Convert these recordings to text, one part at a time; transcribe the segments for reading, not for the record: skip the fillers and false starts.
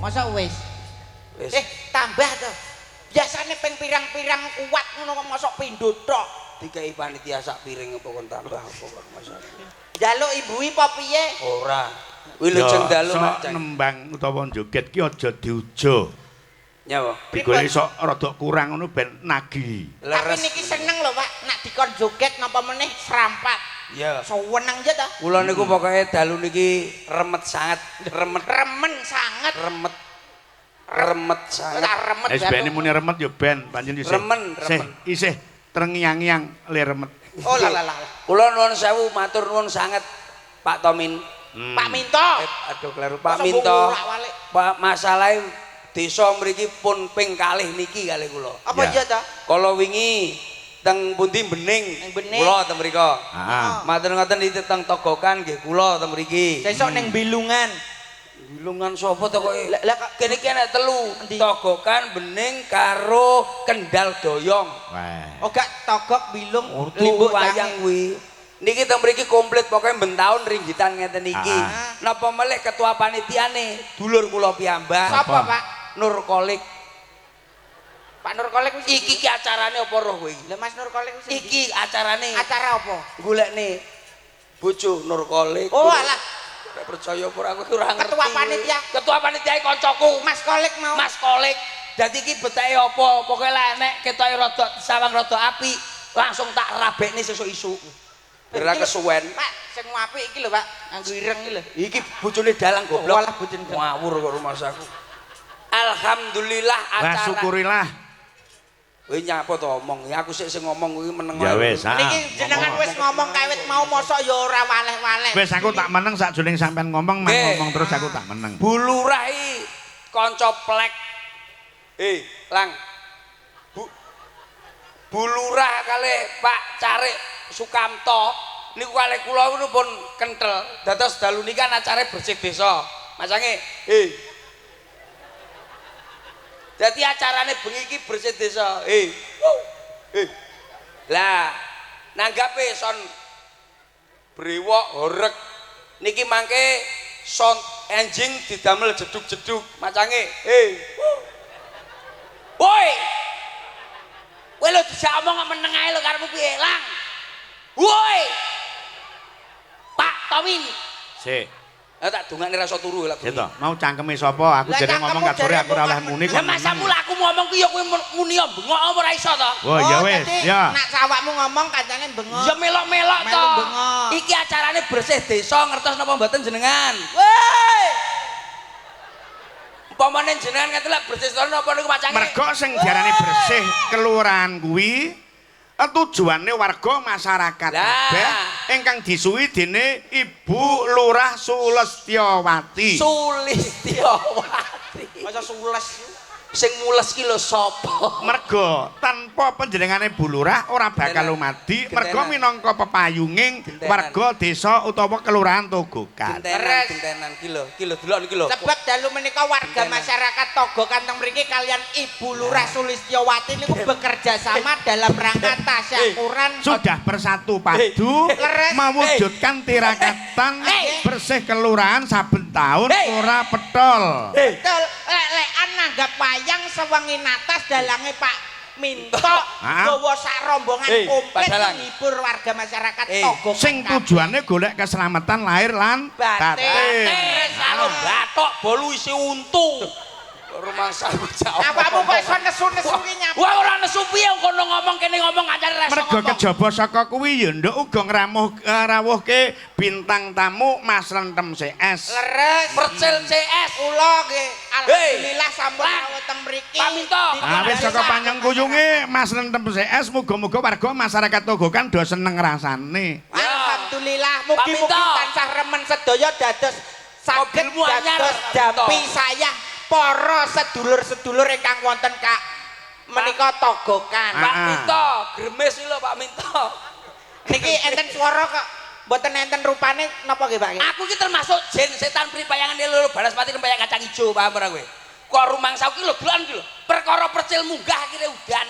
Masa wis? Wis. Tambah to. Biasane ping pirang-pirang kuat ngono kok mosok pindho tok. Dikai panitia sak piring apa kon tambah apa kok masak. Njaluk ibu apa piye? Ora. Kuwi lho jeng dalu sok nembang utawa joget ki aja diuja. Nyawa. Digoleki sok rada kurang ngono ben nagih. Tapi niki seneng lho Pak, nak dikon joget napa meneh serampat. Iya. Seneng aja ta. Kula niku pokoke dalu niki remet sangat, Remen sangat. Remet sangat. Remet. Wis bene muni remet ya ben pancen isih. Remen. Isih trengiang-iang le remet. Oh lah. Kula nuwun sewu matur nuwun sangat Pak Tomin. Pak Minto. Aduh kleru Pak Minto. Pak masalahe desa mriki pun ping kalih niki kalih kula. Apa iya ta? Kala wingi teng pundi Bening. Kula teng mriko. Heeh. Matur ngoten iki teng Togokan nggih kula teng mriki. Sesuk ning Bilungan. Bilungan sapa to kok? Lah kene iki ana telu. Togokan, Bening karo Kendal Doyong. Wah. Oh gak togok bilung Limbuk wayang kuwi. Niki teng mriki komplit pokoke ben taun ringgitan ngeten iki. Napa melih ketua panitiane dulur kula piyambak. Sapa Pak? Nur Kolik. Pak Nur Kolik wis Iki ki acarane apa roh kowe iki? Lah Mas Nur Kolik wis Iki acarane acara apa? golekne bojo Nur Kolik. Oh alah, Ora percaya apa ora kowe ora ngerti. Ketua panitia. Ketua panitia kancaku. Mas Kolik mau. Mas Kolik. Dadi iki beteke apa? Pokoke lah nek ketoke rada sawang rada apik, langsung tak rabekne sesuk isuk. Ora kesuwen. Pak, sing apik iki lho Pak, nganggo ireng iki lho. Iki bojone dalang goblok. Walah bojone. Ngawur kok rumah saku. Alhamdulillah Wah acara. syukurilah. Kowe nyapa to omong? Ya aku sik sing ngomong kuwi meneng. Ya wis. Niki jenengan wis ngomong kawit mau mosok ya ora waleh-waleh. Wis aku tak meneng sakjroning sampean ngomong mah Nggih. ngomong terus aku tak meneng. Bu Lurah iki kanca plek. Lang. Bu Lurah kalih Pak Carik Sukamto niku kalih kula niku pun kenthel. Dados dalu niki kan acare bersih desa. Masange, Jadi acarane bengi iki bersih desa. Lah, nanggape son brewok horeg niki mangke sound engine didamel jeduk-jeduk macange. Woi. Kowe lho dijak omong kok meneng ae lho karepmu piye, Lang? Woi. Pak Towin. Sik. Tak dongane ra iso turu lak. Gitu. Mau cangkeme sapa? Aku jare ngomong gak sore aku ora oleh muni Lah kok. masa mula aku ngomong ku ya kowe muni ya bengok apa ora iso to? Oh ya wis, dadi ya. Nak sawakmu ngomong kancane bengok. Ya melok-melok to. Melu bengok. Iki acarane bersih desa ngertos napa mboten jenengan? Woi. Umpamane jenengan ngeten lek bersih desa napa niku macange? Mergo sing diarani bersih kelurahan kuwi tujuane warga masyarakat kabeh ingkang disuwi dene Ibu Lurah Sulestyawati. Sulistyawati. Masa sules. Sing mules ki lho sapa? Mergo tanpa panjenengane Bu Lurah ora bakal lumadi mergo minangka pepayunging warga desa utawa kelurahan Togokan. Gentenan ki lho delok niki lho. Sebab dalu menika warga masyarakat Togokan teng mriki kalian Ibu Lurah Sulistyawati niku bekerja sama dalam rangka tasyakuran Sudah bersatu padu mewujudkan tirakatan bersih kelurahan saben tahun ora petol. betul lek-lekan nanggap wayang sewengi natas dalange Pak Minto gawa sak rombongan komplit menghibur warga masyarakat Togokan. Sing tujuane golek keselamatan lahir lan batin. Karo batok bolu isi untu. Rumah saku jauh. Apamu kok iso nesu-nesu ki nyapa? Wah ora nesu piye kono ngomong kene ngomong acara rasa. Mergo kejaba saka kuwi ya nduk uga ngrawuhke bintang tamu Mas Rentem CS. Leres Percil CS. kula nggih alhamdulillah sampun rawuh teng mriki. Pak Minto. Wis saka panyengkuyunge Mas Rentem CS muga-muga warga masyarakat Togokan do seneng rasane. Alhamdulillah mugi-mugi tansah remen sedaya dados saged dados dampi sayang para sedulur-sedulur ingkang wonten menika Togokan. Pak Minto, gremes iki lho Pak Minto. Niki enten swara kok mboten enten rupane napa nggih Pak? Aku iki termasuk jin setan pripayangan lho Balaspati rempeyek kacang ijo paham ora kowe? Kok rumangsa iki lho deloken iki lho. Perkara percil munggah akhire udan.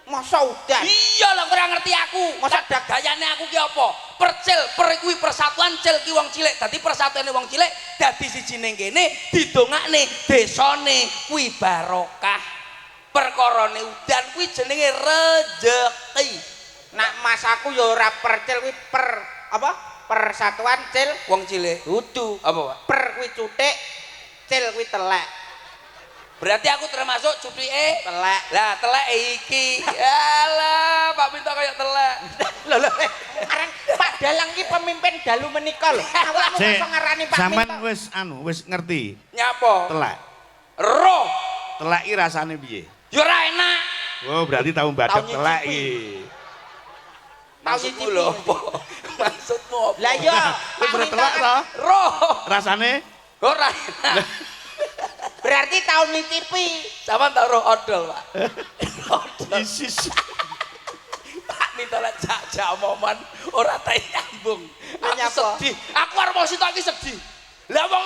Masa udan? Iya lho ora ngerti aku. Masa gayane aku ki apa? percil per kuwi persatuan cil ki wong cilik dadi persatuane wong cilik dadi siji ning kene didongakne desane kuwi barokah perkarane udan kuwi jenenge rejeki nak mas aku ya ora percil kuwi per apa persatuan cil wong cilik dudu apa Pak per kuwi cuthik cil kuwi telek berarti aku termasuk cutike telek lah telek iki alah Pak Minto kaya telek lho areng Pak Dalang iki pemimpin dalu menika lho awakmu iso ngarani Pak Minto sampean wis ngerti nyapa telek roh telek iki rasane piye ya ora enak oh berarti tahu mbadek telek iki maksudmu lho apa maksudmu apa lah iya wis telek to roh rasane ora enak berarti tahun ngicipi sampean tak roh odol Pak odol isis Pak Minto lek jak momen ora tak nyambung aku Nyapa? sedih aku arep mesti tak iki sedih lah wong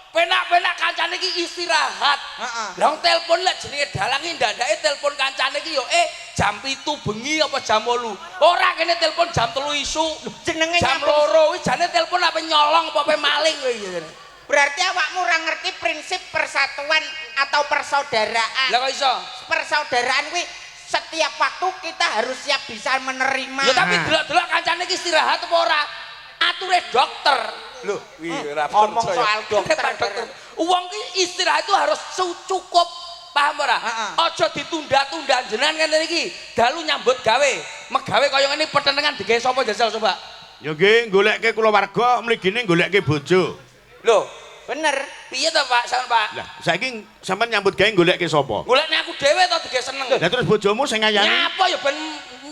penak-penak kancane iki istirahat heeh lah wong telepon lek jenenge Dalang iki ndandake telepon kancane iki yo jam 7 bengi apa jam 8 ora kene telepon jam 3 isuk jenenge jam nyapa? 2 kuwi jane telepon apa nyolong apa maling kowe iki berarti awakmu ora ngerti prinsip persatuan atau persaudaraan lah kok iso persaudaraan kuwi setiap waktu kita harus siap bisa menerima ya tapi delok-delok kancane iki istirahat apa ora ature dokter lho ora ngomong soal dokter wong ki istirahat itu harus cukup paham ora aja ditunda-tunda jenengan ngene iki dalu nyambut gawe megawe kaya ngene petenengan digawe sapa jajal coba ya nggih goleke kulawarga mligine goleke bojo lho bener piye to Pak sampean Pak lah saiki sampean nyambut gawe goleke sapa golekne aku dhewe to digawe seneng lah terus bojomu sing ngayani nyapa ya ben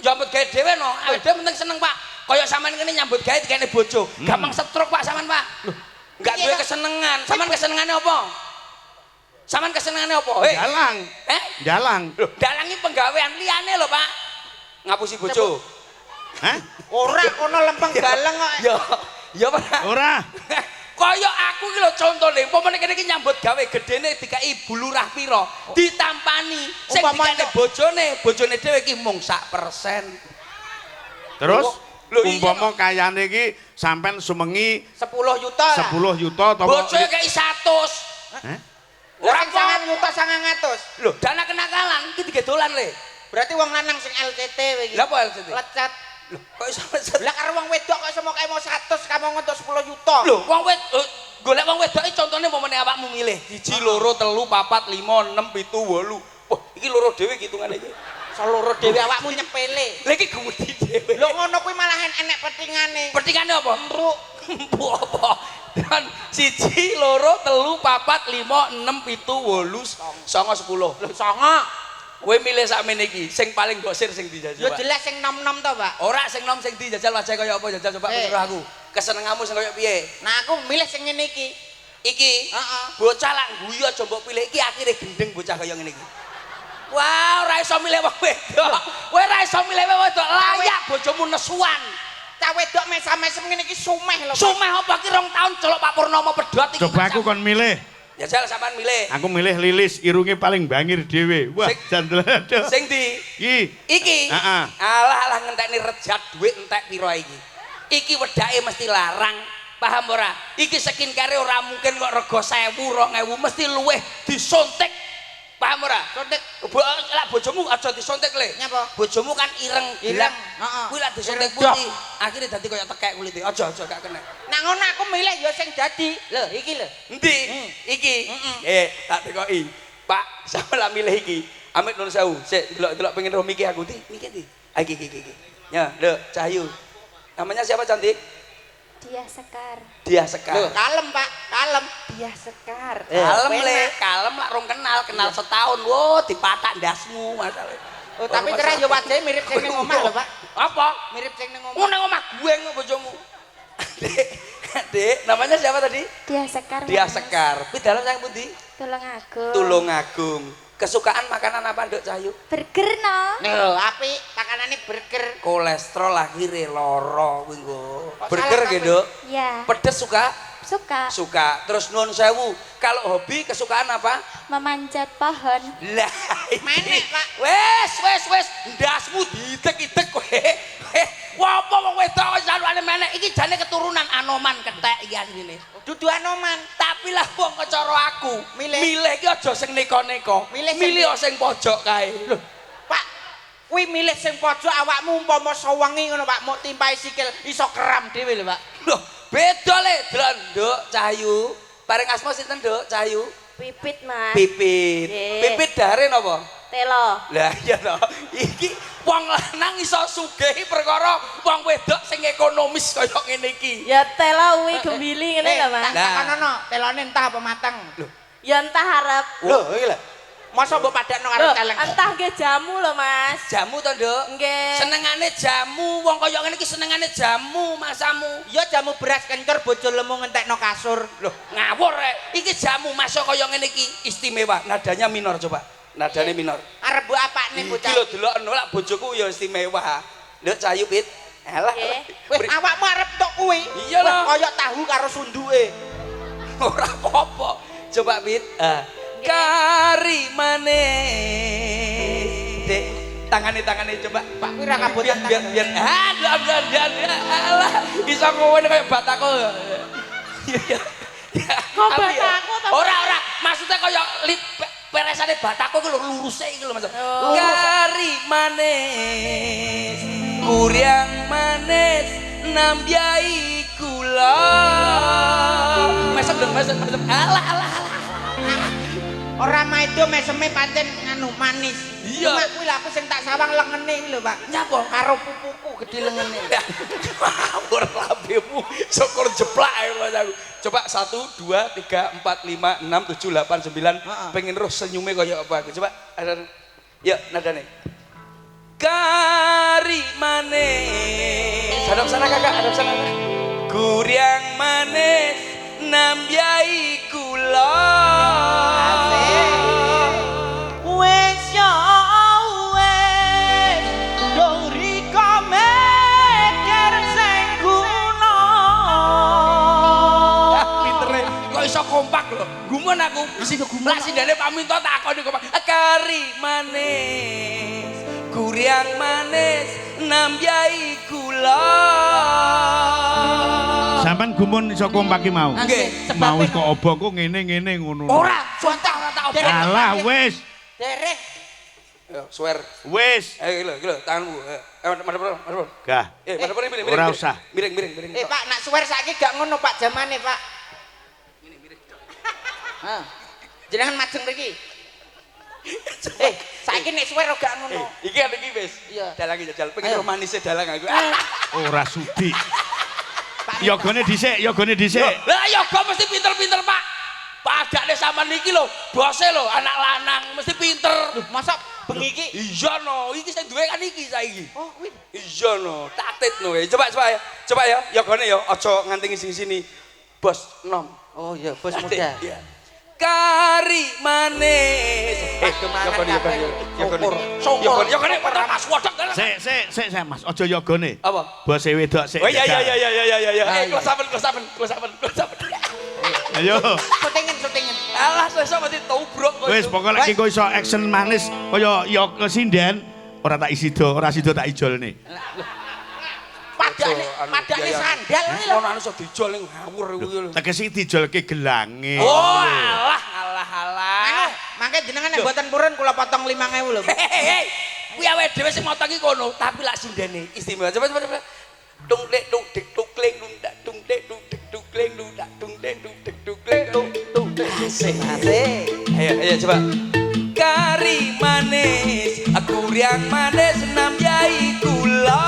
nyambut gawe dhewe no awake dhewe penting seneng Pak kaya sampean ngene nyambut gawe dikene bojo gampang stroke Pak sampean Pak lho enggak duwe kesenengan sampean kesenengane apa sampean kesenengane apa dalang dalang lho dalang iki penggawean liyane lho Pak ngapusi bojo hah ora kono lempeng galeng kok ya Pak ora kaya aku iki lho contone umpamane kene iki nyambut gawe gedene dikai ibu lurah pira ditampani sing dikene bojone dhewe iki mung 1%. terus lho umpama kayane iki sampean sumengi 10 juta lah 10 juta to bojoe kei 100 hah ora sangat juta 900 lho dana kenakalan iki digedolan le berarti wong lanang sing LCT iki lha apa LCT lecet lho kok iso lecet lah karo wong wedok kok semok mau 100 kamu untuk 10 juta lho wong golek wong wedok iki contone umpamane awakmu milih 1 2 3 4 5 6 7 8 wah iki loro dhewe hitungane iki seluruh dhewe awakmu nyepele lha iki gumedi dhewe lho ngono kuwi malahan enek petingane pertingane apa empuk empuk apa dan 1 2 3 4 5 6 7 8 9 10 lho songo kowe milih sakmene iki sing paling gosir sing dijajal yo jelas sing nom-nom to Pak ora sing nom sing dijajal wajah kaya apa jajal coba menurut aku kesenenganmu sing kaya piye nah aku milih sing ngene iki iki heeh bocah lak guyu aja mbok pilih iki akhire gendeng bocah kaya ngene iki wah ora iso milih wong wedok kowe ora iso milih wong wedok layak bojomu nesuan cah wedok mesam-mesem ngene iki sumeh lho sumeh apa ki 2 tahun celok Pak Purnomo pedhot iki coba aku kon milih jajal sampean milih aku milih Lilis irunge paling bangir dhewe wah jandel aduh sing di iki heeh alah ngentekne rejak dhuwit entek pira iki wedake mesti larang paham ora iki skincare ora mungkin kok rega 1000 2000 mesti luweh disuntik paham ora suntik lak bojomu aja disuntik le nyapa bojomu kan ireng ireng heeh kuwi lak disuntik putih akhirnya dadi kaya tekek kulite aja gak kena nah ngono aku milih ya sing dadi lho iki lho endi iki tak tekoki Pak sampe lak milih iki amit nuwun sewu sik delok pengen roh mikir aku iki iki ya lho Cahyu namanya siapa cantik Dia Sekar. Dia Sekar. Loh, kalem Pak, kalem. Dia Sekar. Kalem le, kalem lah rong kenal setahun. Wo, dipatak ndasmu masalah. Oh, tapi kira ya wajahnya mirip sing ning omah lho, Pak. Apa? Mirip sing ning omah. Nang omah gue ngo bojomu. Dek, namanya siapa tadi? Dia Sekar. Dia Mas. Sekar. Kuwi dalam sang pundi? Tulungagung. Tulungagung. Kesukaan makanan apa Nduk Cahyu? Burger no. Lho, apik makanane burger. Kolesterol akhirnya loro kuwi nggo. Kok Burger salah, nggih, Nduk. Ya. Pedes suka? Suka. Suka. Terus nuwun sewu, kalau hobi kesukaan apa? Memanjat pohon. Lah, Menek, Pak. Wes, ndasmu diidek-idek kowe. Wah, apa wong wedok wis salwane menek iki jane keturunan Anoman kethek iki asline. Dudu Anoman. Tapi lah wong cara aku, milih iki aja sing neko-neko. Milih sing pojok kae. Lho, Pak, kuwi milih sing pojok awakmu umpama sewengi ngono Pak, mok timpahi sikil iso keram dhewe lho Pak. lho, beda le, delok Nduk Cahyu. Bareng asma sinten Nduk Cahyu? Pipit, Mas. Pipit. Nggih. Pipit dare napa? Telo. Lah iya to. Iki wong lanang iso sugih perkara wong wedok sing ekonomis kaya ngene iki. Ya telo uwi gembili ngene lho, Mas. Tak kono telone entah apa mateng. Ya entah harap. Lho, iki lho. Masa mbok padakno karo Lho, celeng. entah nggih jamu lho, Mas. Jamu to, Nduk? Nggih. Senengane jamu, wong kaya ngene iki senengane jamu, masamu. Ya jamu beras kencur bojo lemu ngentekno kasur. Loh, ngawur rek. Iki jamu masuk kaya ngene iki istimewa. Nadanya minor coba. Nadane minor. Arep mbok apane Iki bocah? lho delokno lak bojoku ya istimewa. Nduk Cayu Pit. Alah. Nggih. Wis awakmu arep tok kuwi. Iya lho. Kaya tahu karo sunduke. Ora apa-apa. Coba Pit. Kari manis. Dek, tangane coba. Pak kuwi ra kabotan biar alah iso ngowen kaya batako. Kok batako to? Ora, maksudnya kaya peresane batako ku lho luruse iki lho Mas. Oh. Kari manis, kuryang manis, nambyai kula. Mesem. Alah. Ora maido meseme pancen nganu manis. Iya. Cuma kuwi lho aku sing tak sawang lengene iki lho, Pak. Nyapa? Karo pupuku gede lengene. Ngawur lambemu, syukur jeplak ae Mas aku. Coba 1 2 3 4 5 6 7 8 9 pengen roh senyume kaya apa aku. Coba ada. Yuk nadane. Kari manis. Hadap sana Kakak, hadap sana. Kuryang manis nambyai kula. Wes ya wes dori mikir sing guna. Pintere kok iso kompak lho. Gumun aku. Lah sindane paminta takoni kompak. Kari manis, kuryang manis, nambyai kula. Sampeyan gumun iso kompak iki mau. Nggih. Mau kok obok kok ngene ngono. Ora, sumpah ora tak obong. Alah wis. Derek. Yo, swear. Wis. Lho, tanganmu. Madhep. Gah. Madhep miring. Ora usah. Miring. Pak, nak suwer saiki gak ngono Pak jamane, Pak. Hah. Jenengan majeng mriki. Saiki nek suwer gak ngono. Iki ada iki wis. Iya. Dalang jajal. Pengen Ayo. romanise dalang aku. Ora sudi. Pak. Yogane dhisik. Lah yoga mesti pinter-pinter, Pak. Padane sampean niki lho, bose lho, anak lanang mesti pinter. Masa bengi iki? Iya no, iki sing duwe kan iki saiki. Oh, kuwi. Iya no, tatitno ya. Coba ya, yogane ya aja nganti sini. Bos nom. Oh iya, bos Tatit, muda. iya. Kari manis. Syukur. Yogane padha Mas Wodok. Sik Mas, aja yogane. Apa? Bose wedok sik. Oh iya. iya. Close up. Ayo. Syutingin. Alah, sesuk mesti tubruk. Wis pokoke lek kok iso action manis kaya yok sinden ora tak ora sida tak ijolne. Padane sandal iki lho. Ono anu iso dijol ning ngawur kuwi lho. Tegese dijolke gelange. Oh, alah. Mangke jenengan nek mboten purun kula potong 5.000 lho. Hei. Kuwi awake dhewe sing moto iki kono, tapi lak sindene istimewa. Coba. Tung dek tung dik tung kleng tung dak tung dek tung dik tung kleng tung dak tung dek tung dik tung kleng tung dek. Asik. Ayo coba. Kari manis, kuryang manis nambyai kula.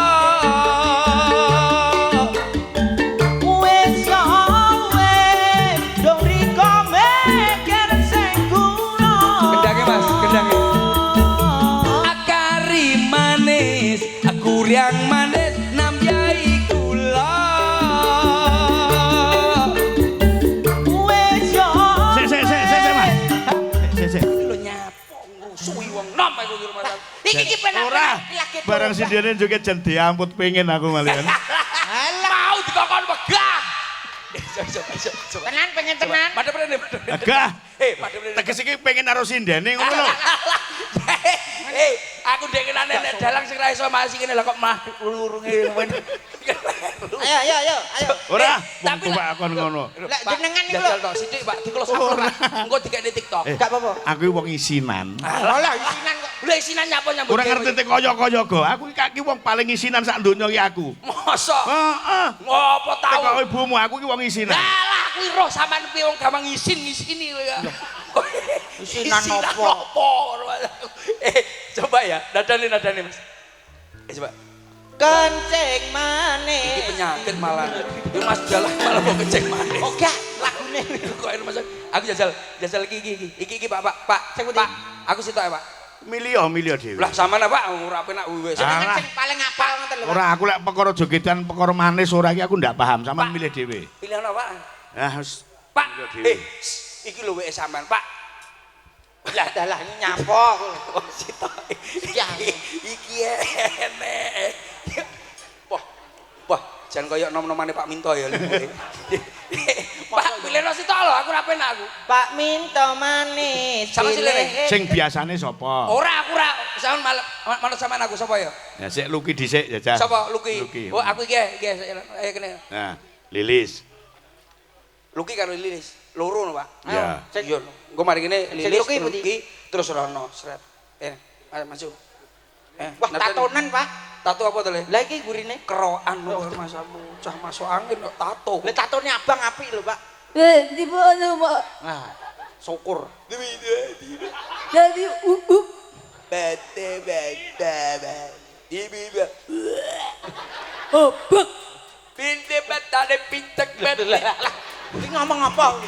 Wes ya wes dori mikir sing guna. Gendangnya Mas, gendangnya. Kari manis, kuryang manis nambyai kula. Wes ya Sik Mas. Sik. Lho nyapo ngrusuhi wong nom aku di rumah sakit. Iki penak. Ora. Barang sindene joget jan diamput pengen aku malian. Mau dikokon wegah. Tenan pengen tenan. Madhep rene. Agak. Madhep rene. Teges iki pengen karo sindene ngono lho. Aku dengenane nek dalang sing ra iso masih kene lah kok mah lurunge ngene. Ayo. Ora, wong tapi tuwek kon ngono. Lek jenengan niku jajal lho. tok sithik Pak di-close up Pak. Engko dikene TikTok. Gak apa-apa. Aku wong isinan. Alah isinan kok. Lha isinan nyapa nyambut. Ora ngerti te kaya-kaya go. Aku iki wong paling isinan sak donya iki aku. Mosok. Heeh. Ngopo tau? Kok ibumu aku iki wong isinan. Lah kuwi roh sampean piye wong gampang ngisini kowe ya. Isinan nopo? Coba ya, nadane Mas. Coba. Kencing manis. Iki penyakit malah. Iki Mas jalan malah mau kencing manis. Oh gak, lagune. Kok enak Mas. Aku jajal iki Pak. Pak. Aku sitok ya Pak. Milih dhewe. Lah sampean Pak ora penak wis. Jenengan sing paling apal ngoten lho. Ora aku lek perkara jogedan perkara manis ora iki aku ndak paham. Sampeyan milih dhewe. Pilih ana Pak. Ah wis. Pak. Milih dhewe. Iki lho weke sampean Pak. Lah dalah nyapo aku. Oh sitok. Iki enek. Wah, jangan koyo nom-nomane Pak Minto ya lho. Pak, pilihno sitok lho, aku ora penak aku. Pak Minto manis. Sama si Lele. Sing biasane sapa? Ora, aku ora. Sampeyan manut sampean aku sapa ya? Ya sik Luki dhisik jajal. Sapa Luki? Oh, aku iki ayo kene. Nah, Lilis. Luki karo Lilis. Loro no, Pak. Ya. Iya. Engko mari kene Lilis Luki Luki terus Rono, sret. Ayo masuk. Wah, tatonan, Pak. Tato apa to, Le? Lah iki gurine Kerokan lho masamu. Cah masuk angin kok tato. Lah tatone abang apik lho, Pak. Di mana, Pak? Nah, syukur. Jadi Bete. Ibi. Bek. Pinte batane pintek bete. Iki ngomong apa?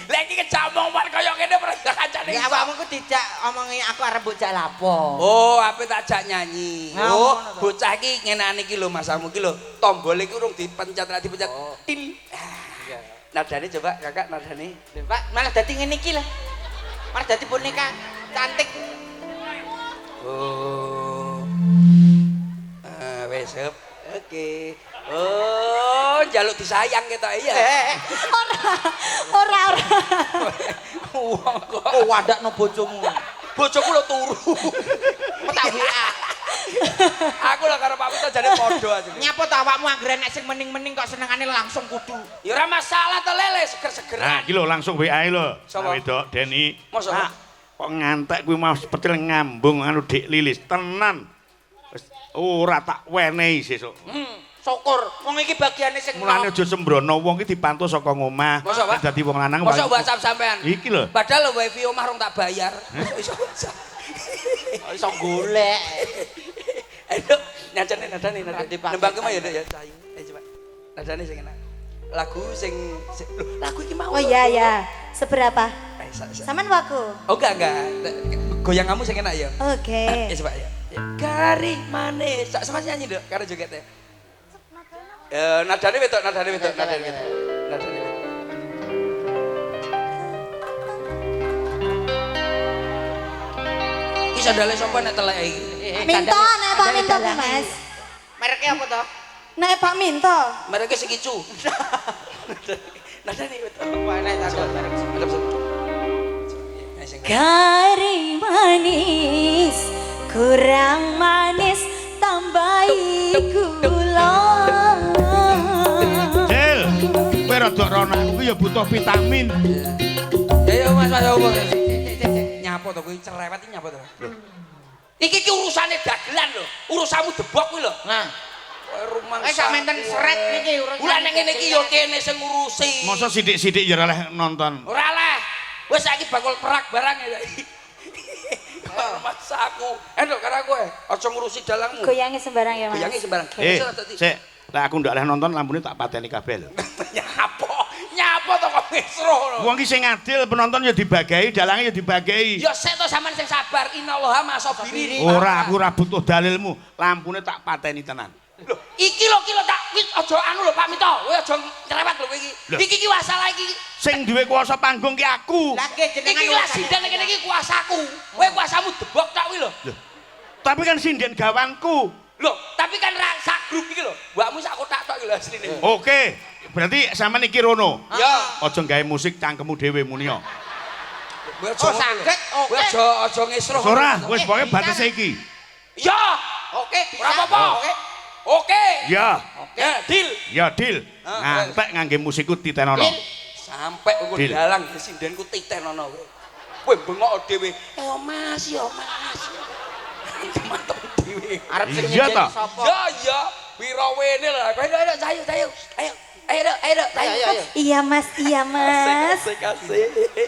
Lagi kecamong bar kaya ngene kancane. Ya awakmu ku dijak omongi aku arep bocah lapo. Oh, ape tak jak nyanyi. Nah, Oh, ngono to. bocah iki ngenane iki lho masamu iki lho. Tombol iki urung dipencet ra dipencet. Til. Nadane coba Kakak nadane. Lho, Pak, malah dadi ngene iki lah. Malah dadi boneka cantik. Oh. Wes up. Oke. Oh, njaluk disayang ketok iya. Ora. Wong kok Oh, wadakno bojomu. bojoku lho turu. Tak WA. Aku lho karo Pak Minto jane padha aja. Nyapa to awakmu anggere nek sing mening-mening kok senengane langsung kudu. Ya ora masalah to Lele, seger-segeran. Nah, iki lho langsung WA lho. Sapa? Wedok Deni. Masa? Pak, kok ngantek kuwi mau sepetil ngambung anu Dik Lilis. Tenan. Wis ora tak wenehi sesuk. Syukur. Wong iki bagiane sing Mulane aja sembrono wong iki dipantu saka ngomah. Masa, Pak? Dadi wong lanang. Mosok WhatsApp sampean. Iki lho. Padahal wifi omah rong tak bayar. Iso WhatsApp. iso golek. Ayo nadane. Dipakai. Nembang ke ya, Dek ya. Ayo coba. Nadane sing enak. Lagu sing loh, lagu iki mau. Oh iya. Seberapa? Sa. Saman waku. Oh enggak. Goyang kamu sing enak ya. Oke. Ya coba ya. Garing manis. Sama nyanyi Dok, karo jogetnya. Nadane wedok. Iki sandale sapa nek teleke iki? Minto, nek Pak Minto ku, Mas. Mereknya apa to? Nek Pak Minto. Mereka segitu. Nadane wedok. Mana tato merek. Garing manis, kurang manis, tambahi gula. Jel, kowe rada rono aku ya butuh vitamin. Ya Mas opo. Nyapa to kuwi cerewet iki nyapa to? Iki urusane dagelan lho. Urusanmu debok kuwi lho. Nah, Rumah sak menten seret niki urusan. Lah nek ngene iki ya kene sing ngurusi. Masa sithik-sithik ya ora oleh nonton. Ora lah. Wis saiki bakul perak barang ya. Mas aku. Endok karo kowe. Aja ngurusi dalangmu. Goyangi sembarang ya, Mas. Goyangi sembarang. Sik, lek aku ndak oleh nonton lampune tak pateni kabeh lho. Nyapa to kok mesro lho. Wong iki sing adil penonton ya dibagi, dalange ya dibagi. Ya sik to sampean sing sabar. Innallaha ma'as-sabirin. Ora, aku ora butuh dalilmu. Lampune tak pateni tenan. Lho, iki lho tak wis aja anu lho Pak Minto. Kowe aja nyerewet lho kowe iki. Iki masalah iki. Sing duwe kuasa panggung ki aku. Lah nggih jenengan Iki lah sinden kene iki kuasaku. Kowe kuasamu debok tak kuwi lho. Tapi kan sinden gawanku. Lho, tapi kan sak grup iki lho. Mbakmu sak kotak tok iki lho asline. Oke, berarti sampean iki rono. Ya. Aja gawe musik cangkemmu dhewe muni yo. Oh saged. Oke. Aja ngesruh. Ora, wis pokoke batese iki. Ya. Oke, Ora apa-apa. Oke. Ya. Oke, deal. Ya, Dil. Ngantek ngangge musikku titenono. Sampai kok dalang sindenku titenono kowe. Kowe bengok dhewe. Mas, ya Mas. Mantep dhewe. Arep sing Iya nyejeni toh? sapa? Ya, ya. Wirawene lah. Ayo, sayu. Ayo. Ayo. Iya mas, iya mas. Asik.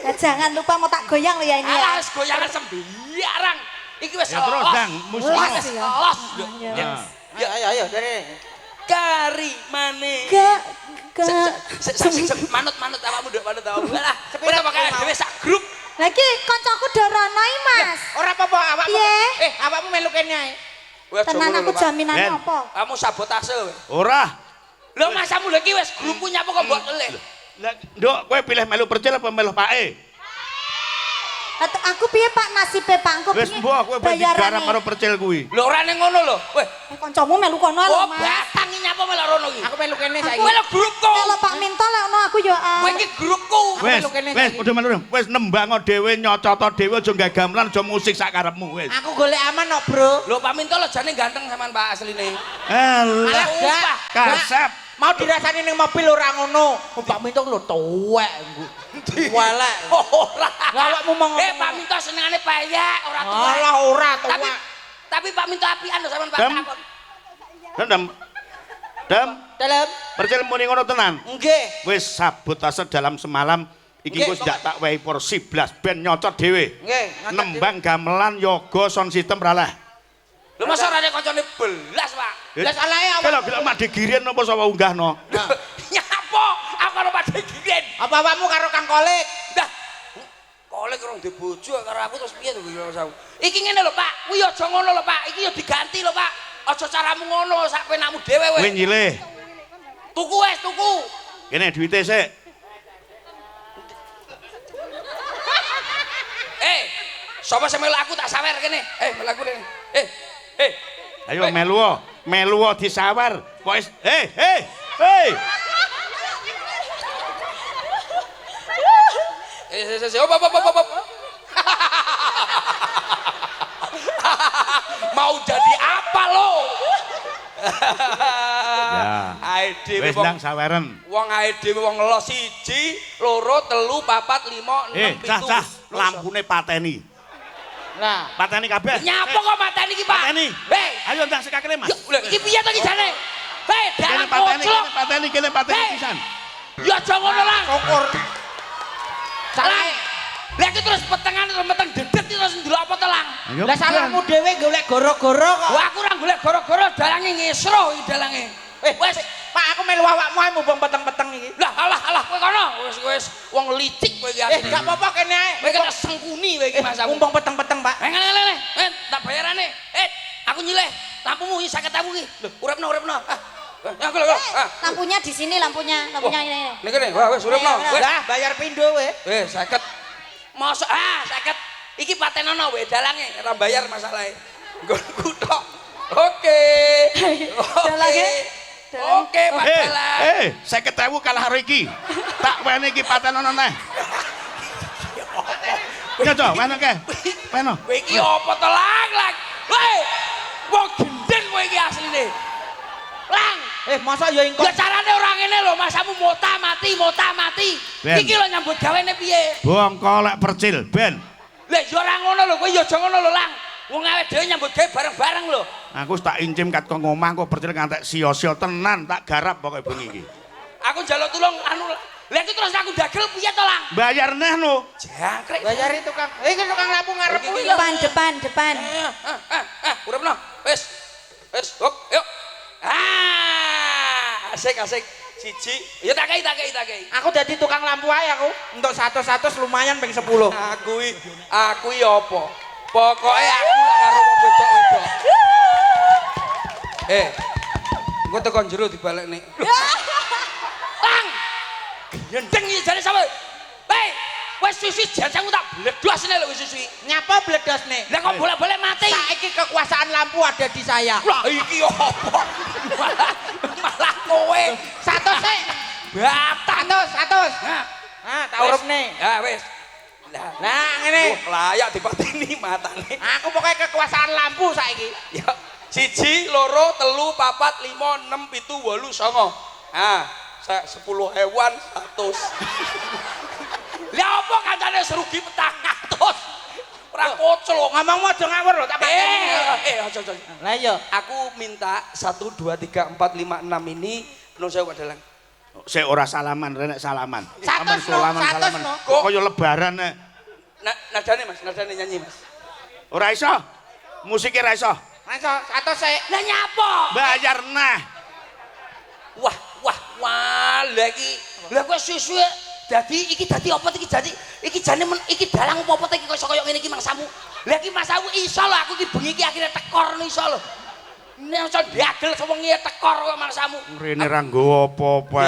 Nah, jangan lupa mau tak goyang loh ya ini ya. Alas goyangan sembiarang. Iki wis Ya terus, Dang, musikmu. Wis los. Ya. Ayo, dari. Kari mane. Manut awakmu nduk manut awakmu. Lah, sepira pakai dhewe sak grup. Lagi koncoku doronoi mas. Ora apa-apa awakmu. Piye? Awakmu melu kene ae. Tenan aku jaminannya Ben. apa? Kamu sabotase kowe. Ora. Lho masamu lho iki wis grupku nyapa kok mbok telih. Lah, Nduk, kowe pilih melu percil apa melu pake? Aku piye Pak nasibe Pak engko Wis mbok kowe digarap karo percil kuwi. Lho ora ning ngono lho. Weh, kancamu melu kono lho oh Mas. batang iki nyapa melok rono iki. Aku melu kene saiki. Kowe lho grupku. Kalau Pak Minto lek ono aku yo Kowe iki grupku. Wis, udah melu. Wis nembango dhewe, nyocoto dhewe aja gawe gamelan, aja musik sak karepmu wis. Aku golek aman kok, Bro. Lho Pak Minto lho jane ganteng sampean Pak asline. Alah, Sumpah. kasep. Mau dirasani ning mobil ora ngono. Pak Minto lho tuwek. Walek. Ora. Lah awakmu mau Pak Minto senengane payak, ora tuwek. Alah ora Tapi tuwek. tapi Pak Minto apian lho sampean Pak Dam. takon. Dam, Dalam. percil muni ngono tenan. Nggih. Wis sabotase dalam semalam iki Nggih, wis ndak tak wehi porsi blas ben nyocot dhewe. Nggih, ngocok Nembang gamelan yoga sound system ra lah. Lho masa ora ada kancane belas, Pak. Lah salahe Kalau awak. gelem mak digirin apa sapa unggahno. Nyapa? Aku karo Pak Digiren. Apa awakmu karo Kang Kolik? Dah. Kolek urung duwe bojo karo aku terus piye to iki. Iki ngene lho, Pak. Kuwi aja ngono lho, Pak. Iki yo diganti lho, Pak. Aja caramu ngono, sak penakmu dhewe Kowe weh. nyilih. Tuku wes, tuku. Kene duwite sik. Sapa sing melu aku tak sawer kene. Melu aku kene. Ayo melu disawar. Pokoke hei. Op. Mau jadi apa lo? Ya. Ae dhewe Wis ndang saweren. wong ae dhewe wong los 1, 2, 3, 4, 5, 6, 7. Cah, lampune pateni. Nah, Pateni kabeh. Nyapa kok mateni iki, Pak? Pateni. Hei, Ayo ndang sekakele Mas. lho iki piye to iki jane? Hei, Kene dalam pateni, kene pateni Hei. pisan. Ya aja ngono lah. syukur. Salah. Lah iki terus petengan terus meteng dedet terus ndelok apa to, Lang? Ayo, Lah salahmu dhewe golek goro-goro kok. Wah, aku ora golek gara-gara dalange ngesro iki dalange. Wes, Pak aku melu awakmu ae mumpung peteng-peteng iki. lah alah kowe kono. Wis wong licik kowe iki asline. Gak apa-apa kene ae. Kowe kena sengkuni kowe iki masamu. Mumpung peteng-peteng, Pak. Ngene. Tak bayarane. Aku nyileh. Lampumu iki 50.000 iki. Lho, uripno. Aku lho. Lampunya di sini lampunya ini. Nek kene, wah wis uripno. Wis. Lah bayar pindho we. 50. Mosok 50. Iki patenono we dalange ora bayar masalahe. Nggonku tok. Oke. Dalange. Oke, Pak Dalang. 50.000 kalah karo iki. Tak wene iki patenono neh. Ya to, wene ke. Weno. Kowe iki apa to, Lang? Woi. Wong gendeng kowe iki asline. Lang, Masa ya engko. ya carane ora ngene lho, masamu mota mati. Ben. Iki lho nyambut gawene piye? Bongko lek percil, ben. Lah ya ora ngono lho, kowe ya aja ngono lho, Lang. Wong awake dhewe nyambut gawe bareng-bareng lho. Aku wis tak incim kat kok ngomong kok percil ngantek sia-sia tenan, tak garap pokoke bengi iki. Aku njaluk tulung anu. Lah iki terus aku dagel piye to, Lang? Bayar neh no. Jangkrik. Bayari tukang. Iki tukang lampu ngarepmu Iki, ya. Depan. Uripno. Wis. Yuk. Asik. Siji. Ya tak kei. Aku dadi tukang lampu ae aku. Untuk 100 lumayan ping 10. Aku iki apa? Pokoke aku lek karo wong wedok-wedok. Engko tekan jero dibalekne. Lang. Gendeng iki jane sampe. Wis suwi jancangmu tak bledosne lho wis suwi. Nyapa bledosne? Lah kok bolak-balik mati? Saiki kekuasaan lampu ada di saya. Lah iki apa? Malah kowe 100 sik. Batang. Atus. Nah, Tak urupne. Ya wis. Nah, ngene. Layak dipateni matane. Aku pokoknya kekuasaan lampu saiki. Ya. 1, 2, 3, 4, 5, 6, 7, 8, 9. Ah, 10.000 100. Lah apa kancane serugi 400? Ora kocol Ngomongmu aja ngawur lho, tak pateni. aja. Lah iya. Aku minta 1, 2, 3, 4, 5, 6 ini penuh sewu Dalang. Sik ora salaman, renek salaman. Aman Satu salaman. no. Kok kaya lebaran nek. Nadane Mas, nadane nyanyi Mas. Ora iso. Musiknya ora iso. Masa satu sik. Lah nyapa? Bayar nah. Wah, lah kok suwe-suwe dadi iki dadi apa iki dadi iki jane iki dalang apa iki kaya ngene iki mangsamu. Lah iki mangsamu iso lho aku iki bengi iki akhire tekor iso lho. Nek iso diagel sewengi tekor kok mangsamu. Rene ra nggawa apa-apa.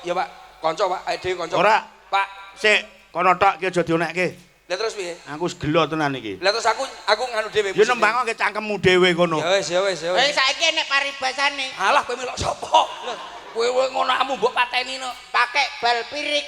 Ya Pak. Kanca Pak, ae dhewe kanca. Ora. Pak, Sik, kono tok ki aja dionekke. lah terus piye? Aku wis gelo tenan iki. Lah terus aku nganu dhewe. Ya nembang ke cangkemmu dhewe kono. Ya wis. Saiki nek paribasane Alah kowe melok sapa? Kowe ngono amu mbok pateni no. pakai bal pirik.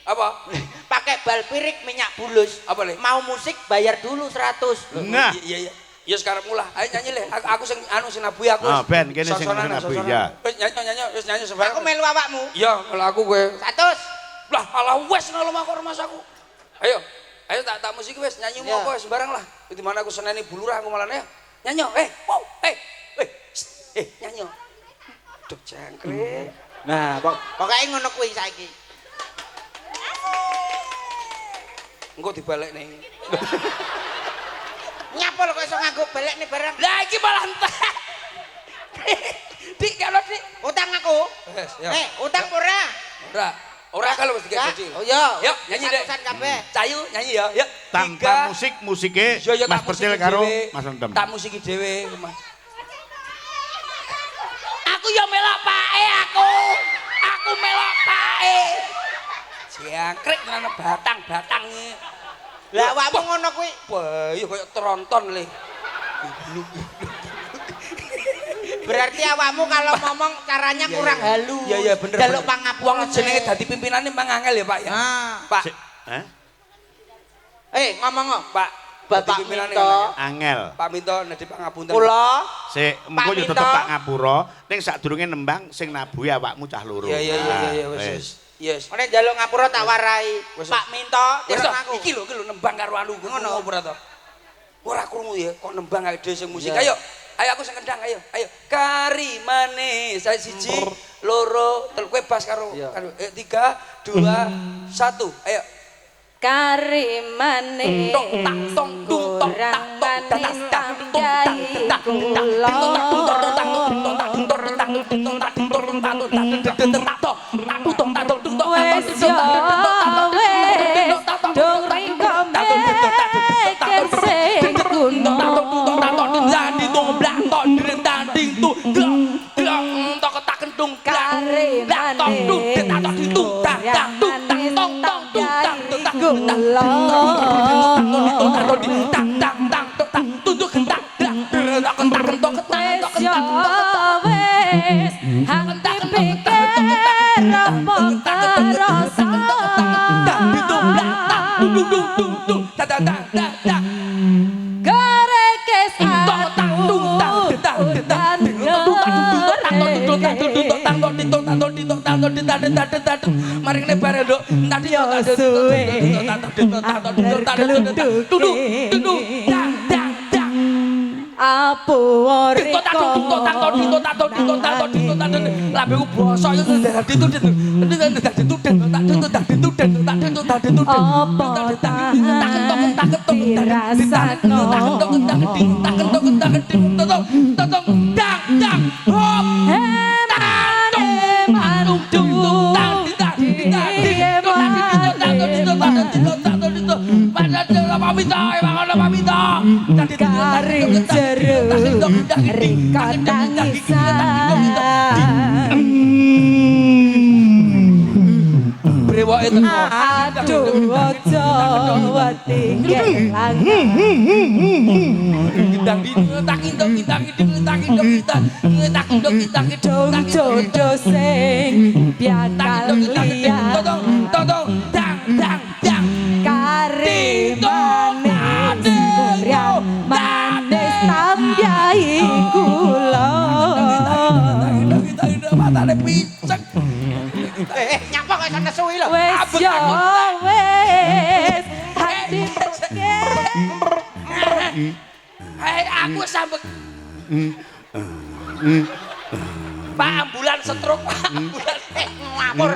Apa? Pakai bal pirik minyak bulus. Apa le? Mau musik bayar dulu 100. Nah. Iya. Ya sekarang mulai. Ayo nyanyi le. Aku sing sing nabuhi aku. Ah, ben kene sing nabuhi ya. Wis nyanyi sembarang. Aku melu awakmu. Iya, kalau aku kowe. 100. Lah, ala wes ngono mah kok mas aku. Ayo tak musik wes nyanyi mau apa sembarang lah. Di mana aku seneni bulurah aku malah ya. Nyanyi. Nyanyi. Duh jangkrik. Nah, pokoknya ngono kuwi saiki. Engko dibalik nih. Nyapa lho kok iso nganggo balik nih barang. Lah iki malah entek. Dik kalau dik Utang aku. Utang ora. Ora kalau mesti kayak kecil. Oh iya. Yuk nyanyi deh. Satusan kabeh. Cayu nyanyi ya. Yuk. Tanpa musiknya Mas Percil karo Mas Rendem. Tak musiki dhewe, Mas. Aku ya melok pae aku. Aku melok pae. Jangkrik nang batang-batang iki. Lah awakmu ngono kuwi. Wah, ya koyo tronton le. Berarti awakmu kalau ngomong caranya kurang halus. Iya bener. Jaluk pangapura. Wong jenenge dadi pimpinane mang angel ya, Pak ya. Pak. Ngomong kok, Pak. Bapak Minto. Angel. Pak Minto nedhi pangapunten. Kula Sik, engko yo tetep tak ngapura. Ning sadurunge nembang sing nabuhi awakmu cah loro. Iya wis. Yes. Nek njaluk ngapura tak warai. Pak Minto, tireng aku. Iki lho nembang karo anu ngono ora to. Ora krungu ya kok nembang ae dhewe sing musik. Ayo aku sing kendang ayo. Karimane saya 1 2 3 kowe bas karo 3 2 1 ayo. Karimane kurang manis tamjai wes yo wes dong riko meken sing kuno mari ngene bare nduk tadi yo suwe apu riko lambeku bosok yo dadi garing jeruk riko tangisan brewoke teko aduh ojo Wati kelang dong jodoh sing piakal liya kare manis kurian manis tambyai kula matane picek nyapa kok iso nesuwi lho. wes yo wes hati hei aku sambek Pak ambulan stroke Pak ambulan ngapur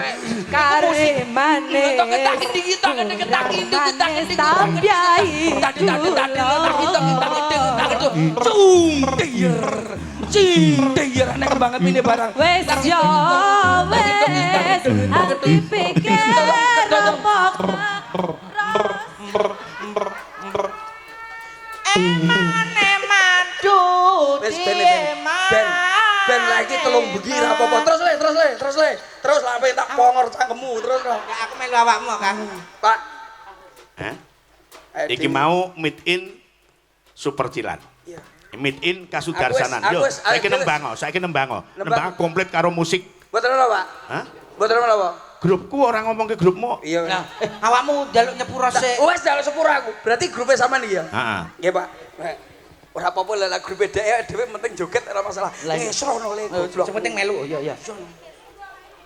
kare manis tambyai Cintir aneh banget ini barang wes yo wes hati pikir rambok Eman dut wes ben lagi telung begir apa-apa terus lah sampai tak pongor cangkemmu terus ya aku melu awakmu Kang. Pak Iki mau meet in Super Cilan. Iya. Meet in Kasudarsanan. Yo, saiki nembango. Nembang komplit karo musik. Mboten apa, Pak? Hah? Mboten apa? Grupku orang ngomong ke grupmu. Iya. Nah, awakmu njaluk nyepuro sik. Wes jaluk sepuro aku. Berarti grupnya sama nih ya? Heeh. Nggih, Pak. Ora apa-apa lah grup dhewe penting joget ora masalah. Ngesrono le goblok. Sing penting melu. Iya.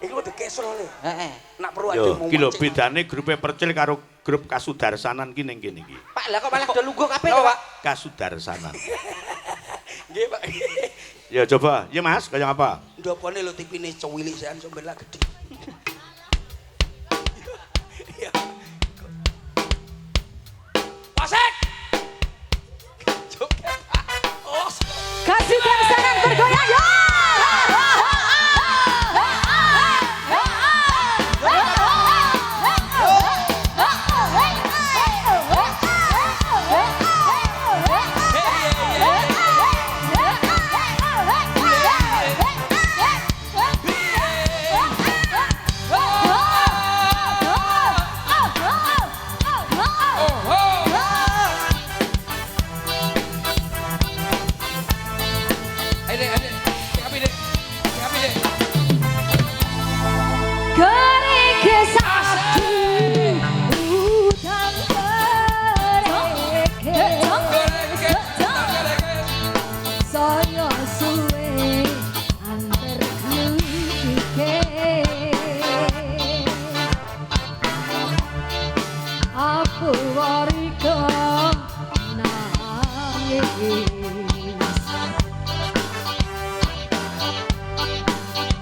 Iku kudu kesro le. Heeh. Nak perlu Yo, ademu. iki lho bedane grupe Percil karo grup Kasudarsanan ki ning kene iki. Pak, lah kok malah do lungguh kabeh, Pak? Pak? Kasudarsanan. Nggih, Pak. Ya coba, ya Mas, kaya apa? Ndopone lho tipine cuwilik sean sombelah gede. Iya. Wasek. Joget. Oh. Kasudarsanan bergoyang yo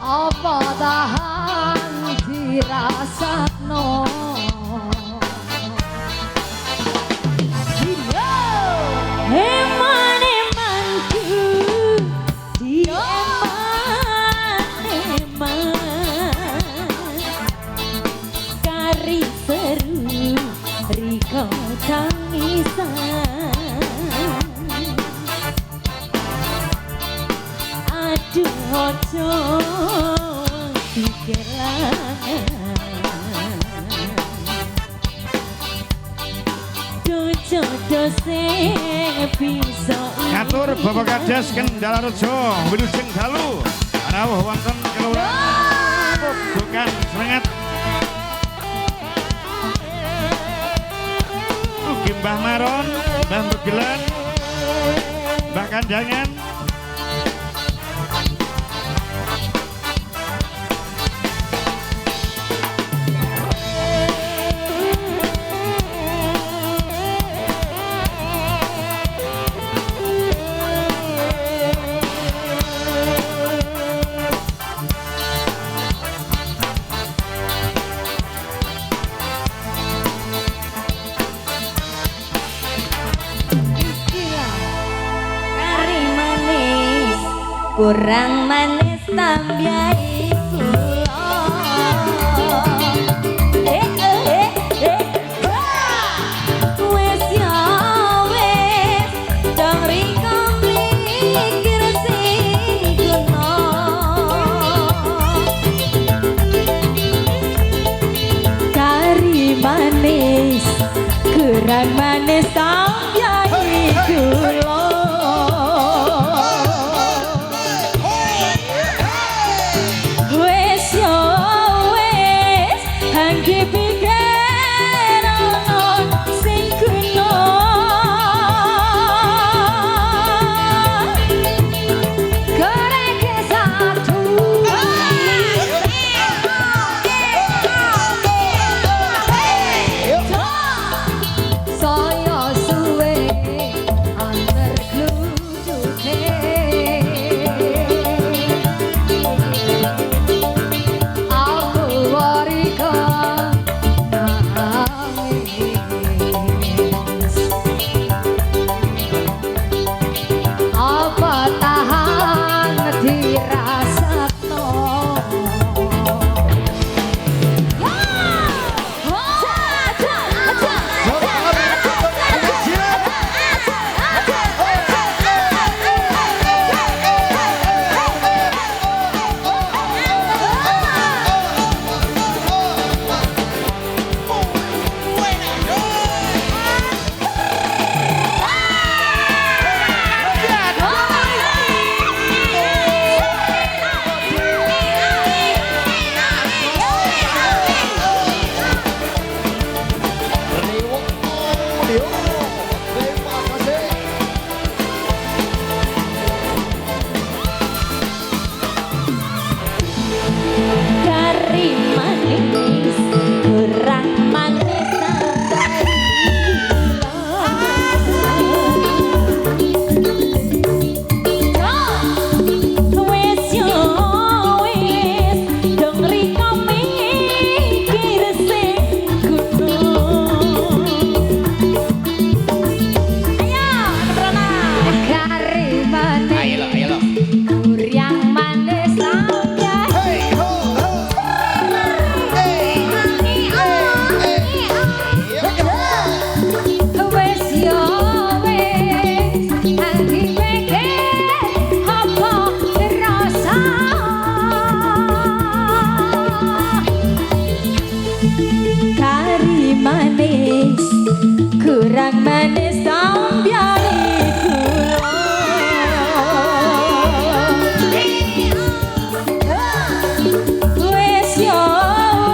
apa tahan dirasakno eman-emanku di eman-eman kari seru riko tangisan aduh ojo Ngatur Bapak Kades Kendala Rejo Wilujeng Dalu rawuh wonten kelurahan Bukan Serengat ugi Mbah Maron, Mbah Begelan, Mbah Kandangan. kurang manis tambyai kula wes ya wes dong riko mikir sing kuno kari manis kurang manis sampai kula wes yo wes hangge pikir ono sing kuno goreng satu saya suwe antar glujute aku warika nangis apa tahan dirasakno Kari manis kurang manis sampai wes yo wes dong riko mikir sing kuno ayo Brana kari manis ayo kurang manis sampai wes yo wes hati mikir apa rasa kari manis kurang manis sambiani kula wes yo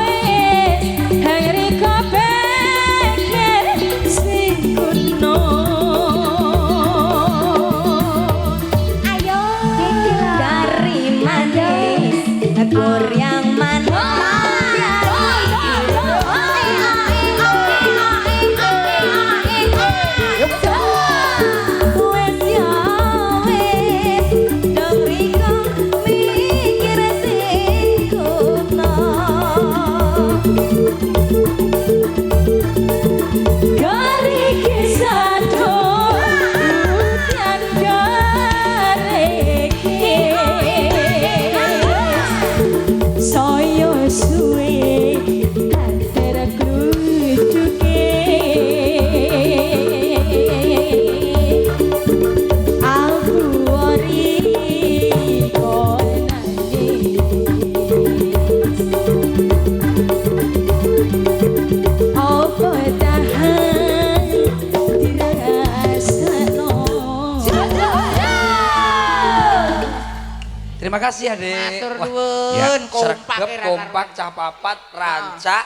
wes hari kepikir sing kuno ayo kari manis kurang manis wes yo wes dong riko mikir sing kuno Gari kisah dan gareke saya suwe antara klucuke aku ori kok nangis apa tahan dirasakno. Terima kasih Adek. Matur Wah, nuwun, kompak sregep, kompak cah papat rancak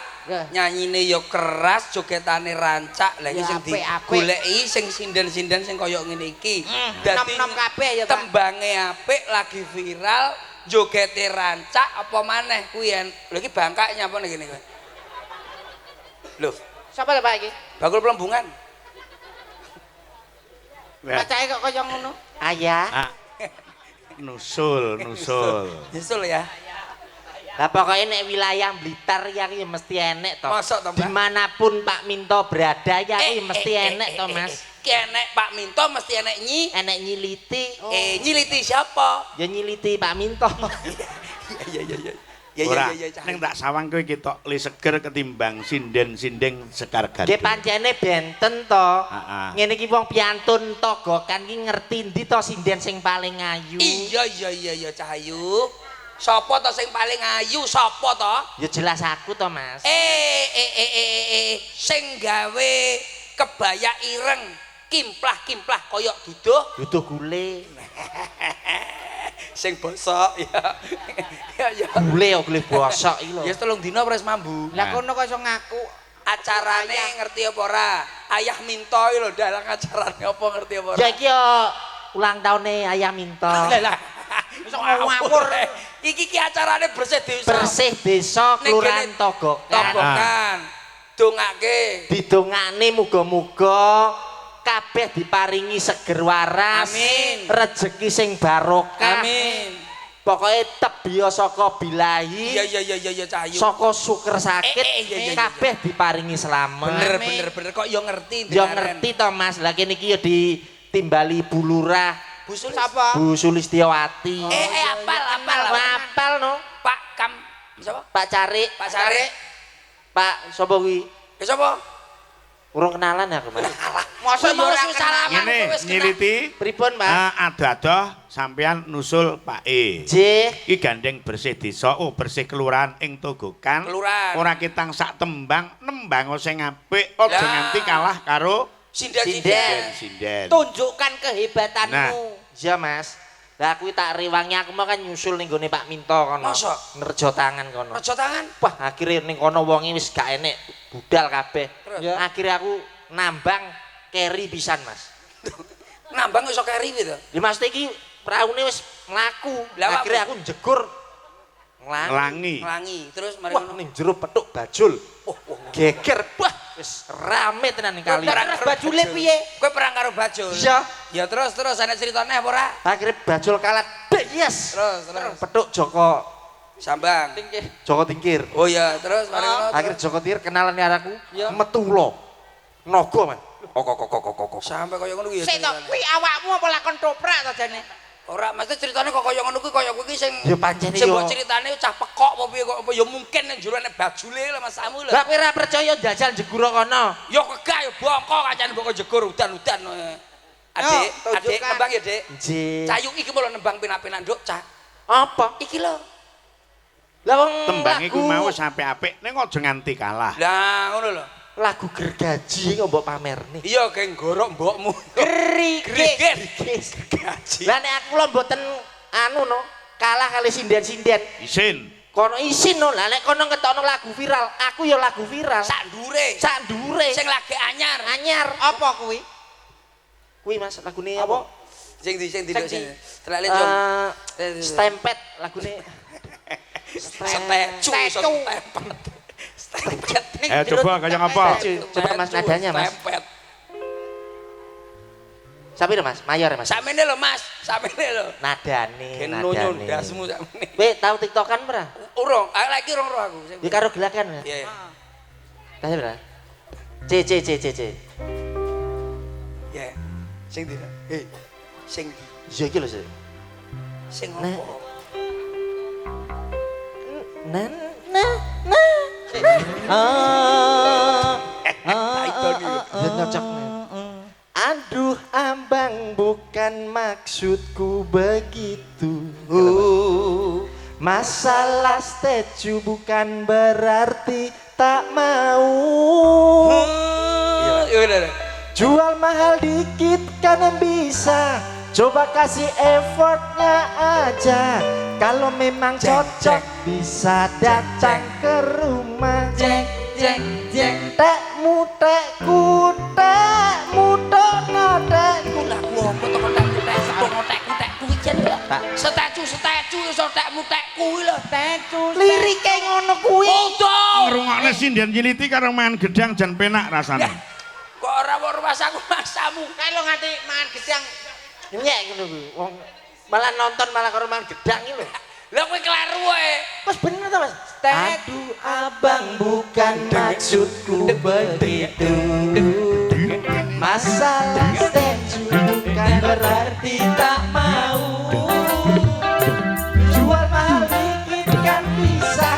nyanyine yo keras jogetane rancak lha iki Ya, sing apik-apik. digoleki sing sinden-sinden sing kaya ngene iki dadi nom-nom kabeh ya, Pak. tembange apik lagi viral jogete rancak apa maneh kuwi lho iki bangkak nyapa ngene kowe lho Siapa lho Pak iki? bakul pelembungan Bacake kok kaya ngono. Ah, nusul nyusul ya Lah pokoknya nek wilayah Blitar ya ki mesti enek to. Mosok to, Mbak? Dimanapun Pak Minto berada ya ki mesti enek to, Mas. Ki enek Pak Minto mesti enek Enek nyiliti. nyiliti siapa? Ya nyiliti Pak Minto. Iya. Ora, Ya. ning tak sawang kowe ketok li seger ketimbang sinden-sindeng sekar gantung. Nggih pancene benten to. Heeh. Ngene iki wong piantun togokan ki ngerti ndi to sinden sing paling ayu. Iya Cahayu. Sapa to sing paling ayu? Sapa to? Ya jelas aku to, Mas. Sing gawe kebaya ireng, kimplah-kimplah koyok duduh. Duduh gule. Sing bosok ya. Ya. Gule kok gule bosok iki lho. Ya telung dina wis mambu. Lah kono kok iso ngaku. Acarane ngerti apa ora? Ayah Minto iki lho dalang acarane apa ngerti apa ora? Ya iki yo ulang tahunnya Ayah Minto. Lah iso ngawur. Iki ki acarane bersih desa. Bersih desa kelurahan Togokan. Togokan. Dongake. Didongane muga-muga kabeh diparingi seger waras. Amin. Rezeki sing barokah. Amin. Pokoknya tebya saka bilahi. Iya Cahyu. Saka syukur sakit iya. kabeh diparingi selamat. Bener kok yo ngerti. Yo ngerti to Mas. Lah kene iki yo ditimbali Bu Lurah. Bu Sulis Sapa? Bu Sulistiawati. Apal no. Pak Kam sapa? Pak Carik. Pak Sare. Pak sapa kuwi? Ya sapa? Urung kenalan aku Mas. Mosok yo ora salaman Ngene nyiliti Pripun Mas? adoh-adoh sampean nusul Pak E. Nggih. Iki gandeng bersih desa, bersih kelurahan ing Togokan. Kelurahan. Ora kitang sak tembang, nembang sing apik, aja nganti kalah karo sinden. tunjukkan kehebatanmu. Iya Mas. Lah kuwi tak rewangi aku mau kan nyusul ning gone Pak Minto kono. Masa? Nerjo tangan kono. Rejo tangan. Wah, akhirnya ning kono wonge wis gak enek budal kabeh. Ya. Akhirnya aku nambang keri pisan, Mas. Nambang iso keri gitu. Ya Mas iki praune wis mlaku. Lah, Akhirnya aku njegur Nglangi. Nglangi. Terus mari Wah, ngono. ning jero petuk bajul. Geger. Wah, wis rame tenan ning kali. Terus bajule piye? Kowe perang karo Bajul. Iya. Ya terus ana ceritane apa ora? Akhirnya bajul kalah. Yes. Terus. Petuk Joko Sambang. Joko Tingkir. Oh iya, terus mari ngono. Akhirnya Joko Tingkir kenalan karo aku. Metulo. Naga, Mas. Kok. Sampai kaya ngono kuwi ya. Sik to, kuwi awakmu apa lakon toprak to jane? Ora, mesti ceritane kok kaya ngono kuwi kaya kuwi sing Ya pancene sing yo. mbok ceritane cah pekok apa piye kok apa ya mungkin nang jero nek bajule lho Mas Samu lho. Lah kowe ora percaya jajal jeguro kono. Ya kegah ya bongko kancane mbok jegur udan-udan. Adik, tunjukkan. nembang ya, Dik. Nggih. Cayu iki mulo nembang pinak-pinak nduk, Cak. Apa? Iki lho. Lah wong Tembang iku lagu- mau sampe apik ning aja nganti kalah. Lah ngono lho. lagu gergaji kok mbok pamerne. Iya geng gorok mbokmu. Grigit. Gergaji. Lah nek aku lho mboten anu no, kalah kali sinden-sinden. Isin. Kono isin no, lah nek kono ketokno lagu viral, aku ya lagu viral. Sak ndure. Sak ndure. Sing lagi anyar. Anyar. Apa kuwi? Kuwi Mas lagune apa? Sing di Sing Telek Jom. Stempet lagune. Stecu. Stempet. Coba kaya ngapa? Coba Mas nadanya Mas. Stempet. Sampai Mas, mayor Mas. Sakmene lho Mas, sakmene lho. Nadane, Geno nadane. nyundasmu sakmene. Kowe tau TikTokan ora? Urung, lagi urung ro aku. Di karo gelakan. Iya. Tanya ora? C. Ya. Sing ndi? Sing Iya iki lho, Sir. sing Nah. opo? Nah. Nyocok. Aduh ambang bukan maksudku begitu. Masalah statue bukan berarti tak mau. Iya udah. Jual mahal dikit kan bisa. Coba kasih effortnya aja. Kalau memang cocok bisa datang ke rumah. Tekmu tekku tekmu tekku. Lagu apa to kok tekku ijen lho. Stecu iso tekmu tekku lho. Lirike ngono kuwi. Udah. Ngrungokne sinden nyiliti karo main gedang jan penak rasane. Kok ora wong rumasaku maksamu. Kae lo nganti mangan gedang. Nyek ngono kuwi. Wong malah nonton malah karo main gedang iki lho. Lah kowe kleru wae. Mas bener ta Mas? Aduh abang bukan maksudku begitu. Masalah statue bukan berarti tak mau. Jual mahal dikit kan bisa.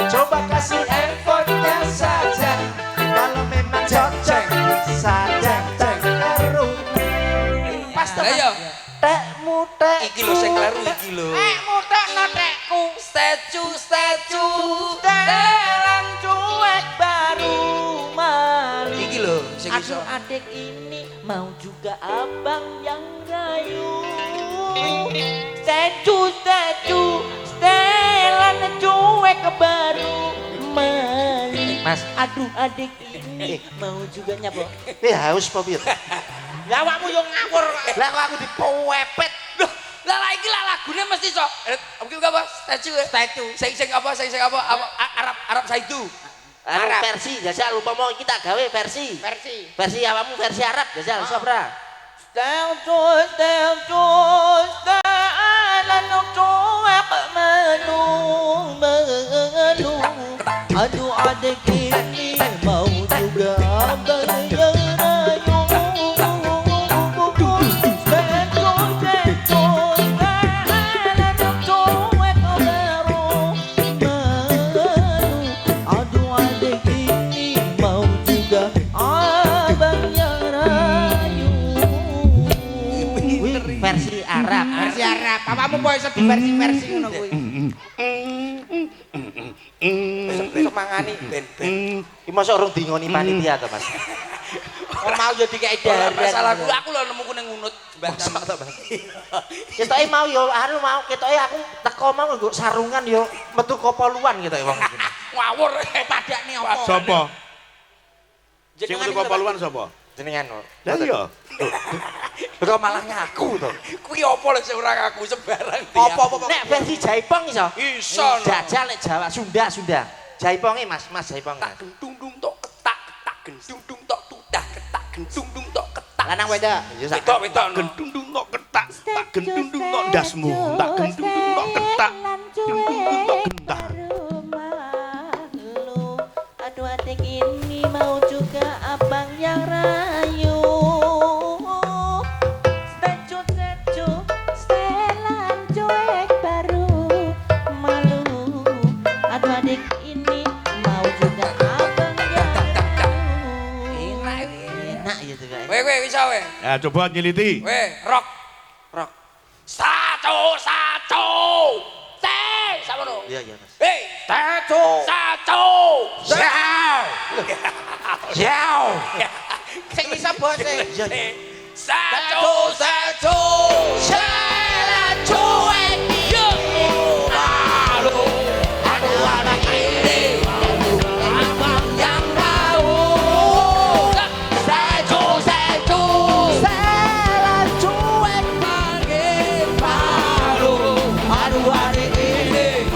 Coba kasih effortnya saja. Kalau memang cocok bisa datang ke rumah. Pas Lah iya. tekmu tek. Iki lho sing kleru iki lho. Mutakno tekku. Stecu Dalam cuek baru mali. Iki lho sing iso. adik ini mau juga abang yang rayu. Secu setelan cuek baru meli. Mas, Aduh adik ini mau juga nyapa. haus apa piye? Lah awakmu yo ngawur. Lah kok aku dipewepet. Lah iki lah lagune mesti sok. Mungkin apa? Statue. Sing apa? Arab Saidu. Arab versi, jajal upama iki tak gawe versi. Versi awakmu versi Arab, jajal sopra. Selan cuek melu. Aduh adik ini mau juga abang yang rayu. Aduh adik ini mau juga abang yang rayu. Versi Arab. Versi Arab. Apamu kok iso diversi-versi ngono kuwi? Besok mangani ben. Iki mosok urung dingoni panitia to, Mas. Kok mau yo dikek Ora daran. masalah aku lho nemu kuning ngunut jembatan. Ketoke mau yo anu mau ketoke aku teko mau nggo sarungan yo metu kopoluan ketoke wong iki. Ngawur Padakne apa? Sopo? Sing Jenengan metu iki paluan sapa? Jenengan. Lah iya. Kok malah ngaku to. kuwi apa lho sing ora ngaku sembarang dia. Apa? Nek versi Jaipong iso? Iso. Jajal nek Jawa Sunda. Jaiponge Mas Jaiponge. Tak gendung tok ketak gendung tok tudah ketak gendung tok ketak. Lanang wedok. Wedok. Gendung tok ketak, tak gendung tok dasmu, tak gendung tok ketak, gendung tok gentah. Aduh adik ini mau juga abang yang rayu. Secu setelan cuek baru malu. Aduh adik ini mau juga abang yang rayu. Enak ya tuh kayak. Kowe bisa we. Ya coba nyeliti. Rock. Satu. Samono. Iya Mas. Hei, satu. Jauh. Sing iso bose. Satu. Salah cuek. Aduh anak ini abang yang tahu. Satu. Salah cuek makin baru. Aduh adik ini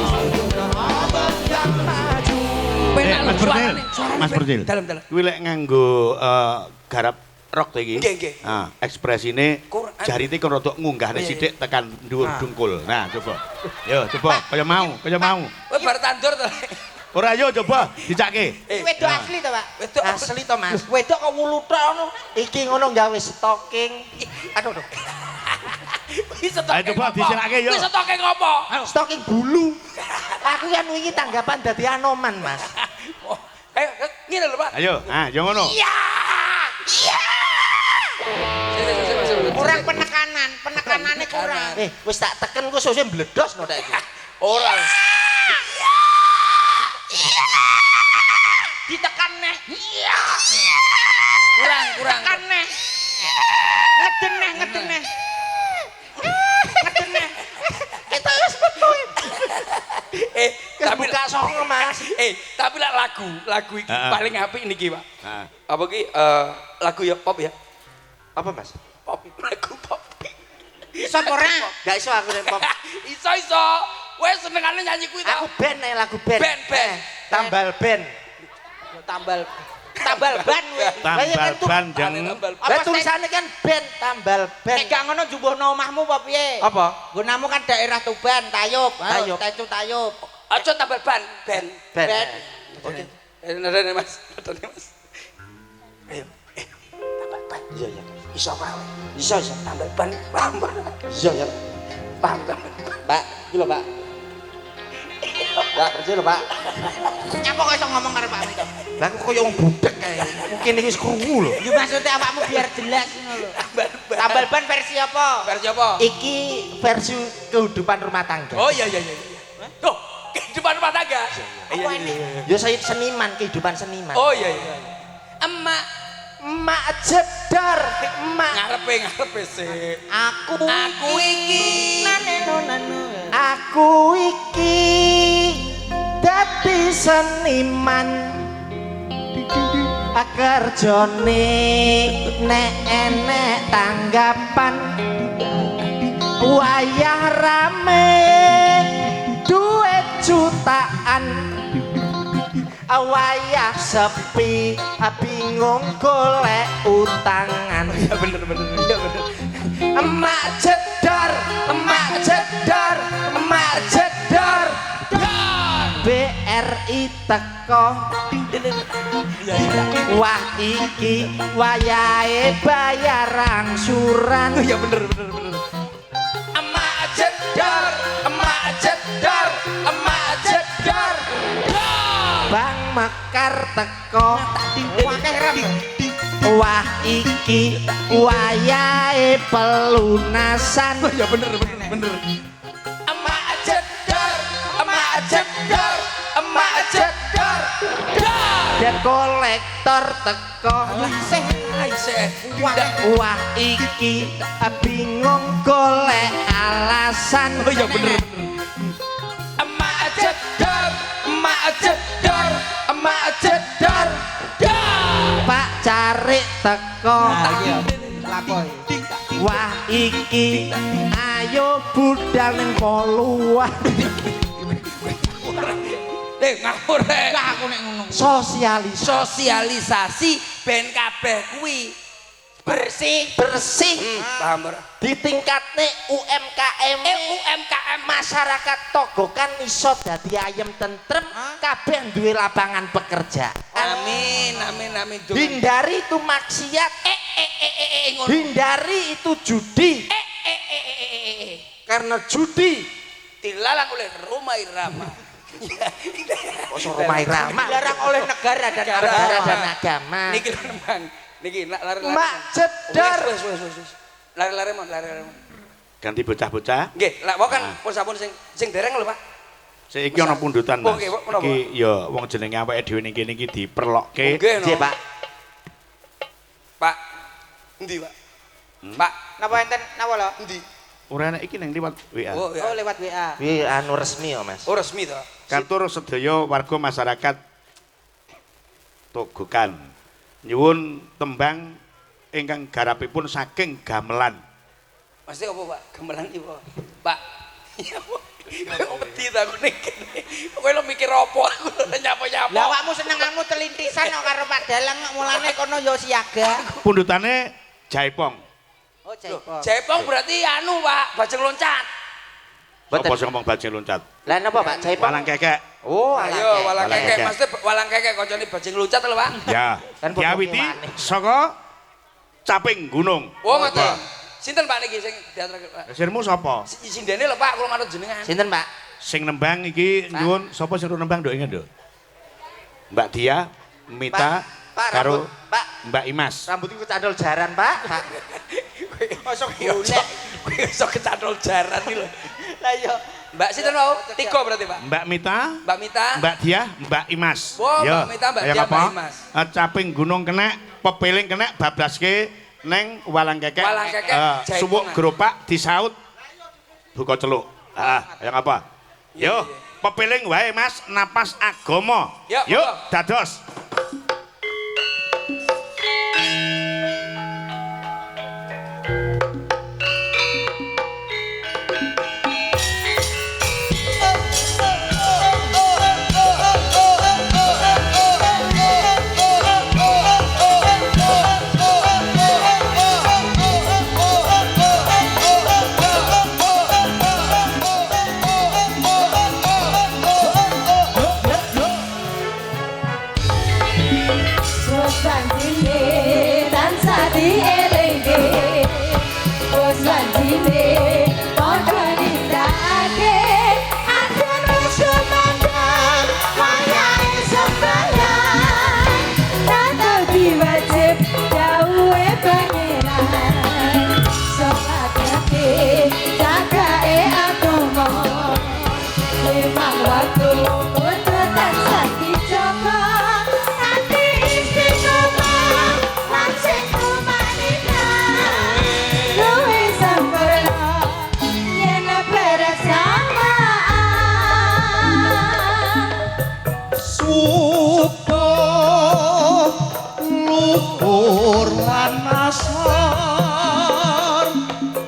abang yang maju. Mas Percil. Dalam. Kuwi lek nganggo garap rock to iki. Nggih. Ah, ekspresine Quran. jarite kon rada ngunggahne Iya, iya. sithik tekan dhuwur dungkul. Nah, coba. Yo, coba kaya mau. Kowe bar tandur to. Ora yo coba dicake. Wedok asli to, Pak? Wedok Asli to Mas. Wedok kok wulu tok ngono. Iki ngono gawe stocking. Aduh. Bisa Ayo coba disilake yo. Wis toke ngopo? Stocking bulu. Aku kan wingi tanggapan dadi Anoman, Mas. Ngene lho, Pak. Ayo, yo ngono. Kurang penekanannya kurang. Wis tak teken ku sose mbledos no tak iki. Ora. Ditekan neh. Kurang. Tekan neh. Ngeden neh. Kita wis metu. Tapi Buka songo, Mas. tapi lah lagu iki paling apik niki, Pak. Heeh. Apa ki lagu ya pop ya? Apa, Mas? Pop, lagu pop. Iso ora? Gak iso aku nek pop. Iso. Wes senengane nyanyi kuwi ta. Aku band nek lagu band. Band. Tambal band. Tambal ban kowe. Tambal ban jeng. Lah tulisane kan band tambal band. Nek gak ngono jumbuhno omahmu apa piye? Apa? Gunamu kan daerah Tuban, Tayub. Tayub. Tayub. Aja tambal ban. Band. Oke. Nada Mas. Ayo. Tambal ban. Iya. Iso apa? Iso. Tambal ban. Paham. Iya. Paham. Pak, iki lho, Pak. Enggak kerja lho, Pak. Nyapa kok iso ngomong karo Pak Mito? Lah aku koyo wong budek kae. Mungkin iki wis krungu lho. Yo maksudnya awakmu biar jelas ngono lho. Tambal ban versi apa? Versi apa? Iki versi kehidupan rumah tangga. Oh iya. Tuh, kehidupan rumah tangga. Apa ini? Ya saya seniman, kehidupan seniman. Oh iya. Emak mak jedar mak ngarepe sik. Aku iki aku iki dadi seniman kerjane nek enek tanggapan wayah rame duit jutaan wayah sepi bingung golek utangan. Ya bener ya bener. Emak jedar BRI teko wah iki wayahe bayar angsuran. Ya bener Emak jedar Bang Mekar teko wah iki wayahe pelunasan. Ya bener Emak jedar dan kolektor teko wah iki bingung golek alasan. Ya bener Emak jedar Pak Carik teko wah iki ayo budal ning poluan. ngawur aku nek ngono. sosialisasi ben kabeh kuwi Bersih. paham ora Ditingkatne UMKM masyarakat Togokan iso dadi ayem tentrem kabeh duwe lapangan pekerjaan. amin Hindari itu maksiat ngono hindari itu judi karena judi dilarang oleh Roma Irama. Rumah Irama Dilarang oleh negara dan agama. Niki nembang niki lari-lari Mak jedar wes lari-lari mon Ganti bocah-bocah. nggih lak wae kan pun sampun sing dereng lho Pak. Saiki ana pundutan Mas. Oke, menapa? Iki ya wong jenenge awake dhewe ning kene iki diperlokke. Nggih Nggih, Pak. Pak endi Pak Pak Napa enten napa lho? endi Ora enak iki ning liwat WA. oh ya Oh lewat WA. Kuwi anu resmi ya, Mas. oh resmi to Katur sedaya warga masyarakat Togokan nyuwun tembang ingkang garapipun saking gamelan. Mesti apa Pak gamelan iki Pak ya kok wedi ta aku ning kene kowe lo mikir apa aku nyapa-nyapa Lah awakmu senenganmu telintisan kok karo Pak Dalang mulane kono ya siaga. Pundutane Jaipong. Oh Jaipong. Jaipong berarti anu Pak bajeng loncat Apa sing ngomong bajing loncat? Lah napa Pak Jaipong? Walang kekek. Oh, ayo walang Walang kekek kekek. mesti walang kekek kancane bajeng loncat lho Pak Ya, Kan podo diawiti kewane. saka caping gunung. oh ngoten sinten Pak niki sing diaturaken Pak Sirmu sapa? sindene lho Pak kula manut jenengan Sinten, Pak? Sing nembang iki nyuwun sapa sing nembang nduk inget nduk? Mbak Dia, Mita, Pak, karo rambut, Pak. Mbak Imas. Rambut iku candol jaran, Pak. Pak. Masuk golek kowe iso kecantol jaran iki lho Lah iya. Mbak sinten mau? Tiga berarti Pak Mbak Mita, Mbak Mita Mbak Dia, Mbak Imas. Oh, Yo, Mbak Mita, Mbak kaya Dia, apa? Mbak Imas. Caping gunung kena, pepeling kena, bablaske neng walang kekek. Walang kekek, Jaipongan. Suwuk geropak disaut buka celuk. Yang apa? Yo, pepeling wae Mas, napas agama. Ya, Yuk, monggo. dados.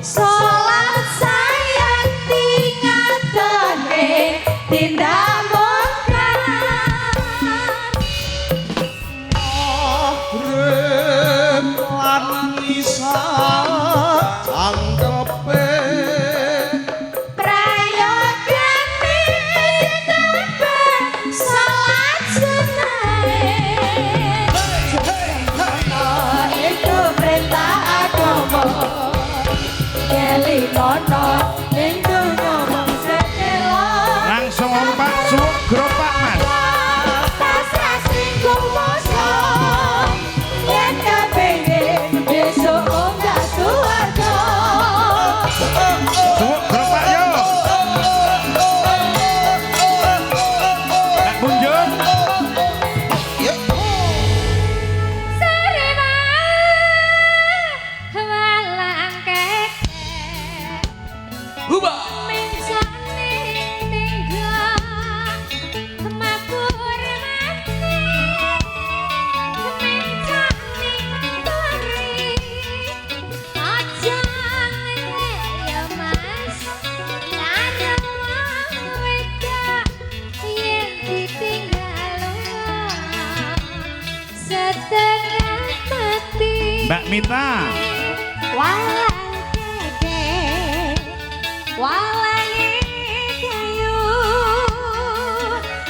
Salat saya tingatane tindak mungkar. Rem lan isa cangkepe Prayogane ditebak salat sunahe. Itu perintah agama. Kelinono ning ngomong sedelo. Langsung ompak suwuk gropak Mas. Pasrah singgung poso. Yen kepengin besok enggak suwarga. Suwuk gropak yo. Nak kunjung. Sariwa walang keke. Huba. Mingsane tinggal makur mati. Mingsane tari. Aja ya mas. Ada wong wedok yen ditinggal setengah mati. Mbak Mita. Walang keke, walang kayu,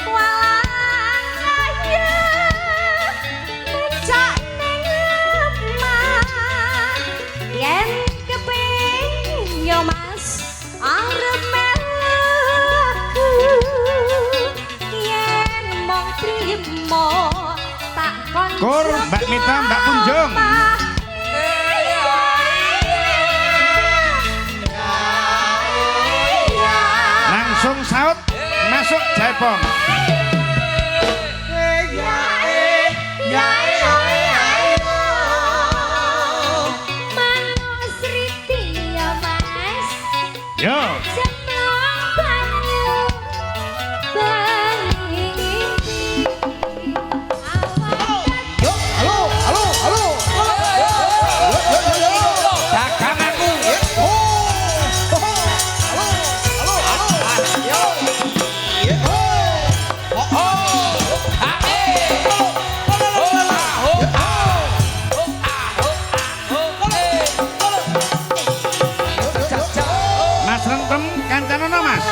walang kayu, mencak ning lemah. Yen kepengin yo mas, arep melu aku. Yen mong trimo, tak kon Kur, Mbak Mita, Mbak Kunjung. Langsung saut masuk Jaipong. Manus riti ya mas, Yo. semlong banyu bengi. Dagang aku. Mas Rentem kancanono Mas.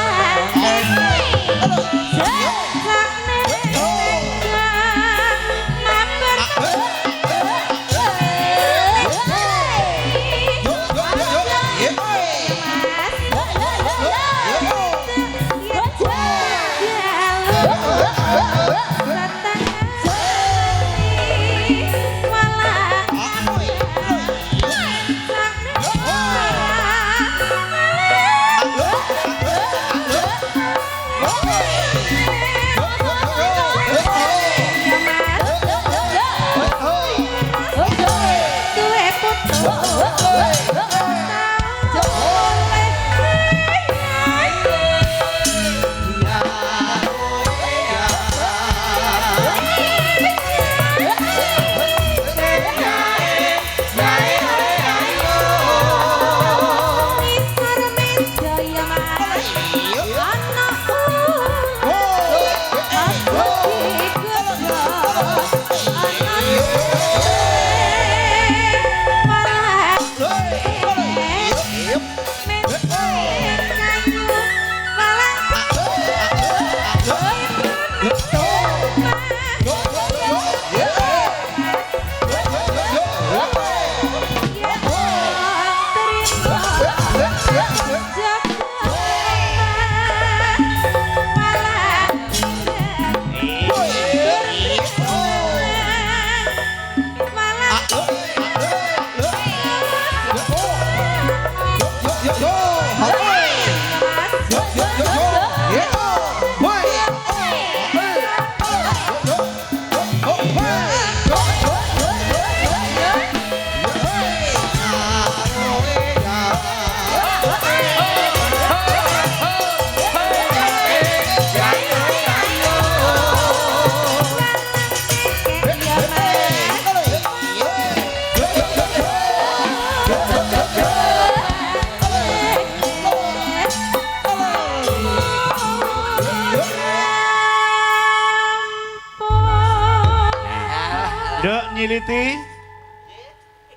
Liti.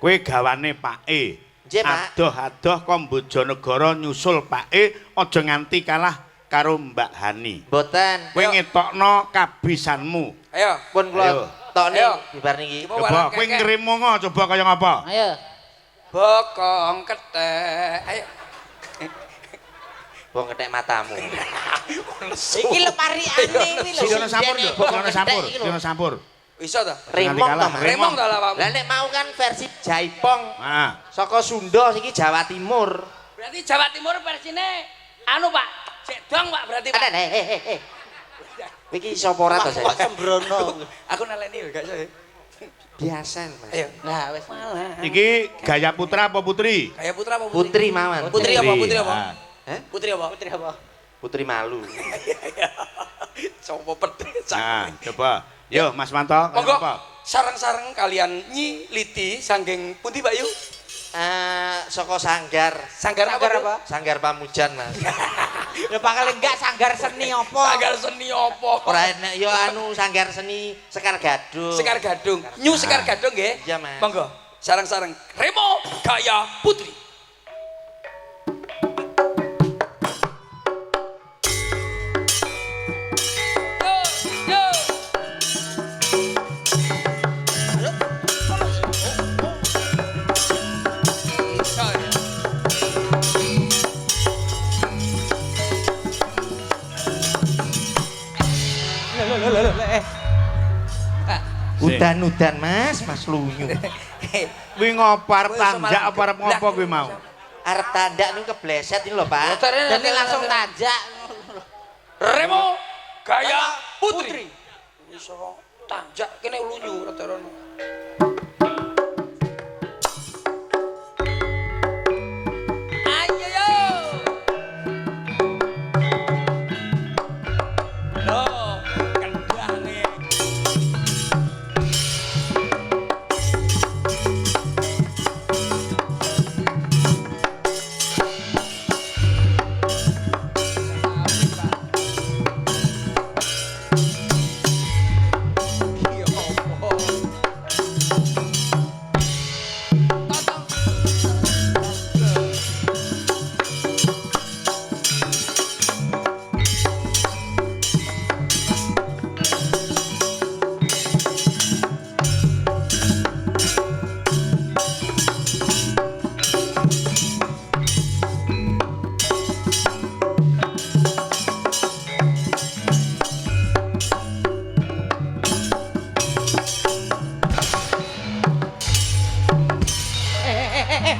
Kowe gawane Pake. Nggih, Pak. Adoh-adoh kon Bojonegoro nyusul Pake aja nganti kalah karo Mbak Hani. Mboten. Kowe ngetokno kabisanmu. Ayo. Pun kula tokne Ayo. bibar niki. Coba kowe ngrimongo coba kaya ngapa? Ayo. Bokong kethek. Ayo. Wong kethek matamu. Iki lho pariane iki lho. Sidono sampur yo, sidono sampur, sidono sampur. Iso ta? Remong to, Mas. Remong ta lah, Pak. Lah nek mau kan versi Jaipong. Nah, Saka Sunda iki Jawa Timur. Berarti Jawa Timur versine anu, Pak. Sik dong, Pak, berarti, Pak. Ada. Iki sapa ora to, saya? Sembrono. Aku naleni lho, gak iso. Biasa, Mas. Ayo. Nah, wis. iki gaya putra apa putri? Kayak putra apa Putri mawon. Putri apa? Putri apa? Nah, Hah? Putri apa? Putri apa? Putri malu. Sopo pedes. Nah, coba. Yo, Mas Manto, kaya Monggo apa? sareng-sareng kalian Nyi Liti sanggeng pundi, Pak Yu? Saka Sanggar. Sanggar apa? Sanggar Pamujan, Mas. Lho bakal enggak sanggar seni apa? Sanggar seni apa? Ora enak ya anu Sanggar Seni Sekar Gadung. Sekar Gadung. Nyu Sekar Gadung nggih. Iya, Mas. Monggo sareng-sareng Remo Gaya Putri. Yo, yo. Iso ya. Udan-udan, Mas lunyu. Kuwi ngopo arep Kowe iso tanjak malah apa arep ngopo kuwi mau? Arep tandak niku kebleset ini lho, Pak. Jadi langsung tajak. Remo Gaya Putri. Iso tanjak kene lunyu rada-rada. Ayo yo. Loh, kendange. Iya opo.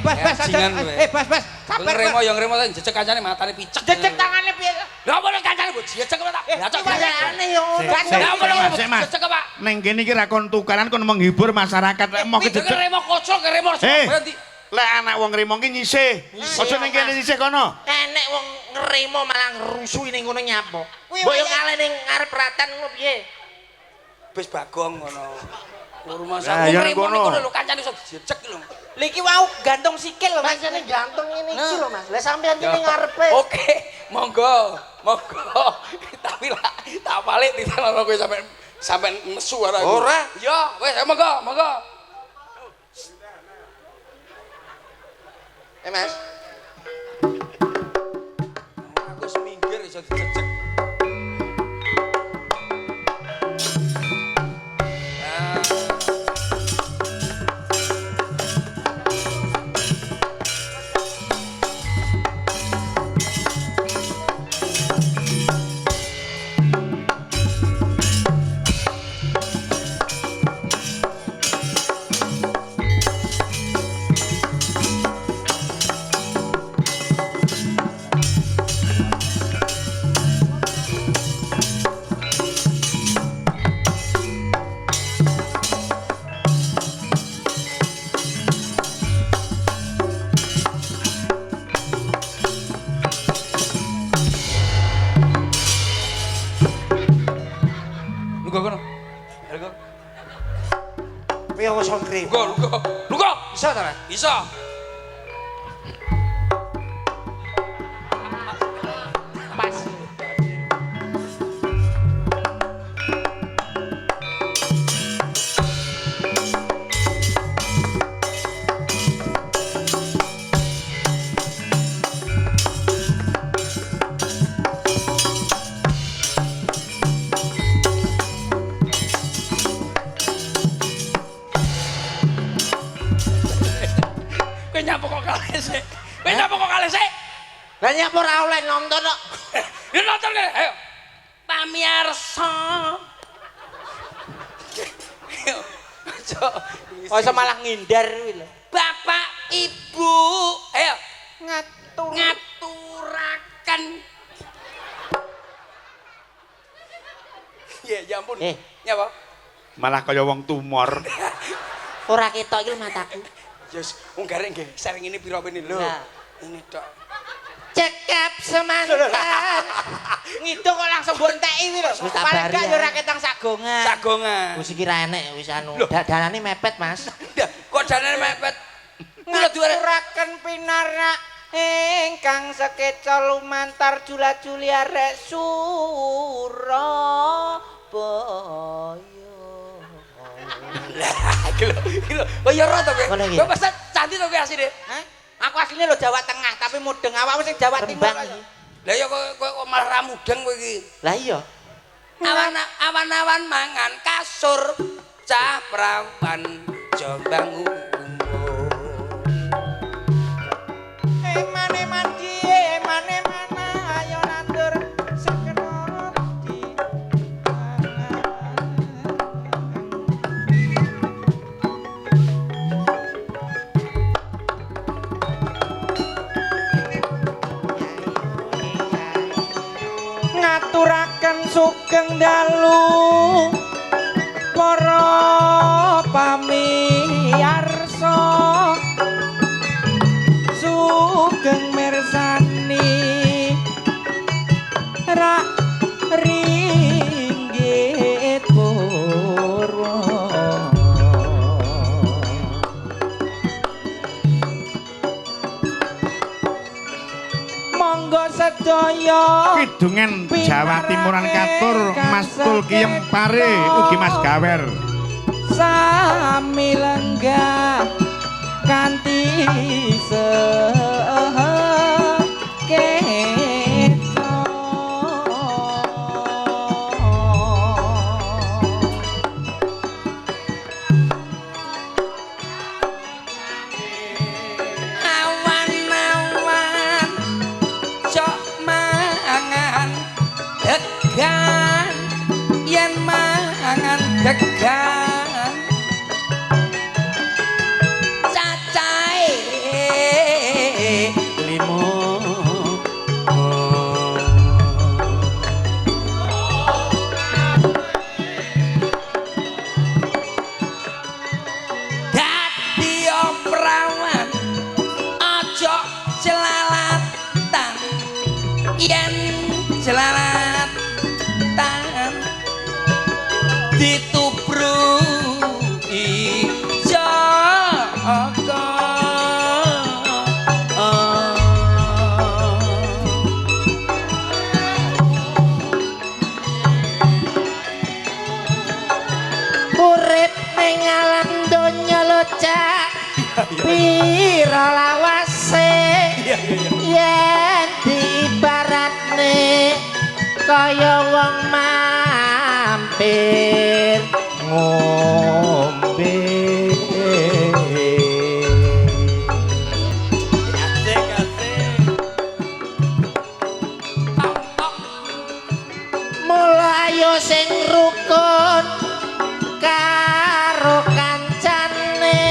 Bas, Bajingan kowe. bas. Sabar. Ngremo yang ngremo tak jejek kancane matane picek. Jejek tangane piye? Lha apa nek kancane mbok jejek kok tak. Lah cok Kancane yo. Lah apa nek Sik, Mas. jejek Pak. Ning kene iki ra kon tukaran kon menghibur masyarakat lek mau Iki kejejek. ngremo kocok ngremo Surabaya ndi. Lek anak wong ngrimo ki nyisih. Aja ning kene nyisih kono. Enek wong ngeremo malah ngerusuhi ning ngono nyapo. Mbok yo ngale ning ngarep ratan ngono piye? Wis bagong ngono. Rumah Lah, sak ya ngremo ngono. niku lho kancane iso dijejek lho. Liki wau gantung sikil lho, Mas. Pancene gantung ngene iki lho, Mas. Lah sampean ki ning ngarepe. Oke, monggo. Tapi lah tak balik ditenono kowe sampean nesu ora. Ora. Ya, wis monggo. Mas. Aku seminggir iso dijejek. Lugo kono. Lugo. Piye wis ngremo? Lugo. Bisa ta, Mas? Bisa. Pas. nyapa kok kalih sik. Kowe nyapa kok kalih sik. Lah nyapa ora oleh nonton kok. Ya nonton kene. Ayo. Pamirsa. Kok malah ngindar kuwi lho. Bapak Ibu, ayo ngaturaken. Ya ampun. Nyapa? Malah kaya wong tumor. Ora ketok iki mataku. Yes, wong garek nggih, sering ini pira pene lho. Ini tok. Cekap semantan. Ngidung kok langsung bonteki kuwi lho. Paling gak yo ora ketang sagongan. Sagongan. Wis iki ra enek wis anu. Danane mepet, Mas. Kok danane mepet? Ngaturaken pinarak ingkang sekeca lumantar jula-juli arek Surabaya. Gila. Oh ya ora to kowe. Kowe pesen candi to kowe asline? Hah? Aku asline lho Jawa Tengah tapi mudeng awakmu sing Jawa Timur. Lah ya kok malah ra mudeng kowe iki. Lah iya. Awan-awan mangan kasur cah prawan Jombang umur. Mane mana ayo nandur sekeno di ngaturaken sugeng dalu para pamirsa sugeng mirsani rak ringgit purwa monggo sedaya Kidungan Jawa Timuran katur Mas Tulkiem Pare ugi Mas Gawer sami lenggah kanthi sekeca Awan-awan cok mangan degan yen mangan degan jelalatan ditubruki Joko urip ning alam donya lho Cak pira lawase yen diibaratne kaya wong mampir ngombe mula ayo sing rukun karo kancane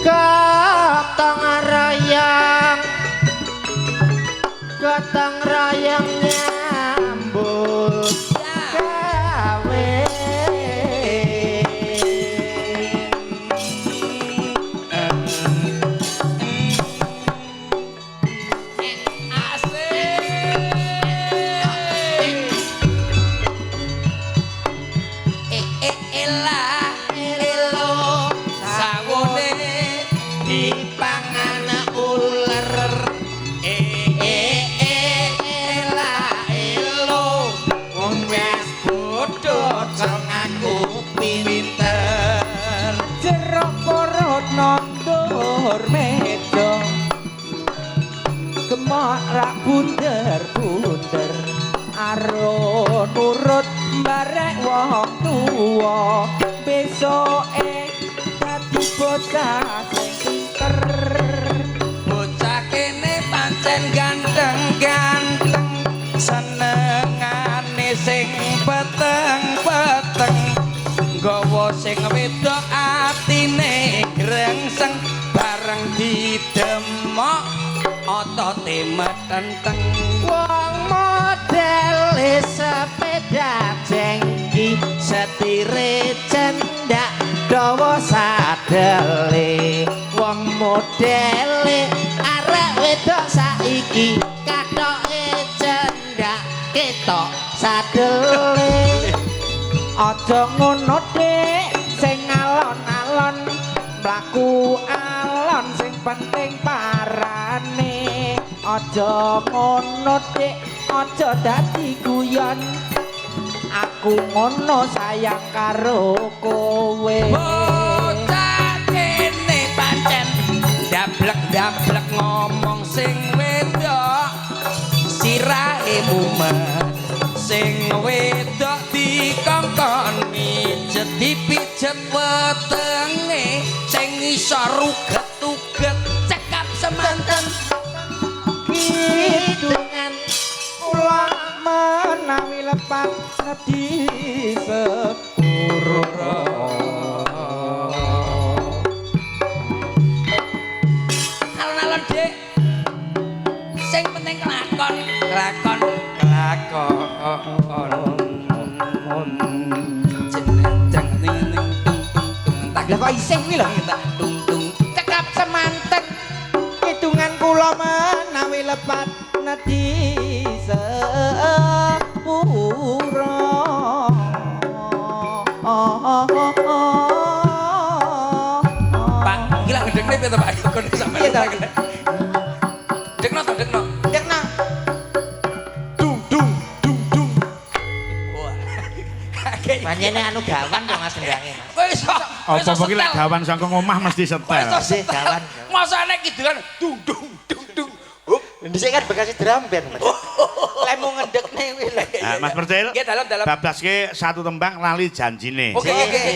gotong royong nyambut gawe nondur meja gemak rak bunder-bunder aro nurut barek wong tuwa besoke dadi bocah sing pinter sing wedok atine grengseng bareng didemok otote metenteng Wong modele sepeda jengki setire cendak dawa sadele wong modele arek wedok saiki katoke cendak ketok sadele aja ngono Dik sing alon-alon mlaku alon sing penting parane aja ngono Dik aja dadi guyon aku ngono sayang karo kowe bocah kene pancen dablek-dablek ngomong sing wedok sirahe mumet sing wedok dikongkon mijet dipijet wetenge sing iso ruget-uget cekap semanten hitungan kula menawi lepat nedi sepuro alon-alon Dik sing penting kelakon kelakon lah kok isih kuwi lho cekap semanten hitungan kula menawi lepat nedi sepuro Pak gila ngedekne piye to Pak kon sampe dekno to dekno Panjene anu gawan kok Mas Sendange. Wis Apa iki lek gawan saka omah mesti setel. Sih gawan. Masane kidulan dung dung. Dhisik kan bekas drum band Mas. Lek mau ngedekne kuwi lho. Nah, Mas Percil. Nggih dalam. Bablaske satu tembang lali janjine. Oke.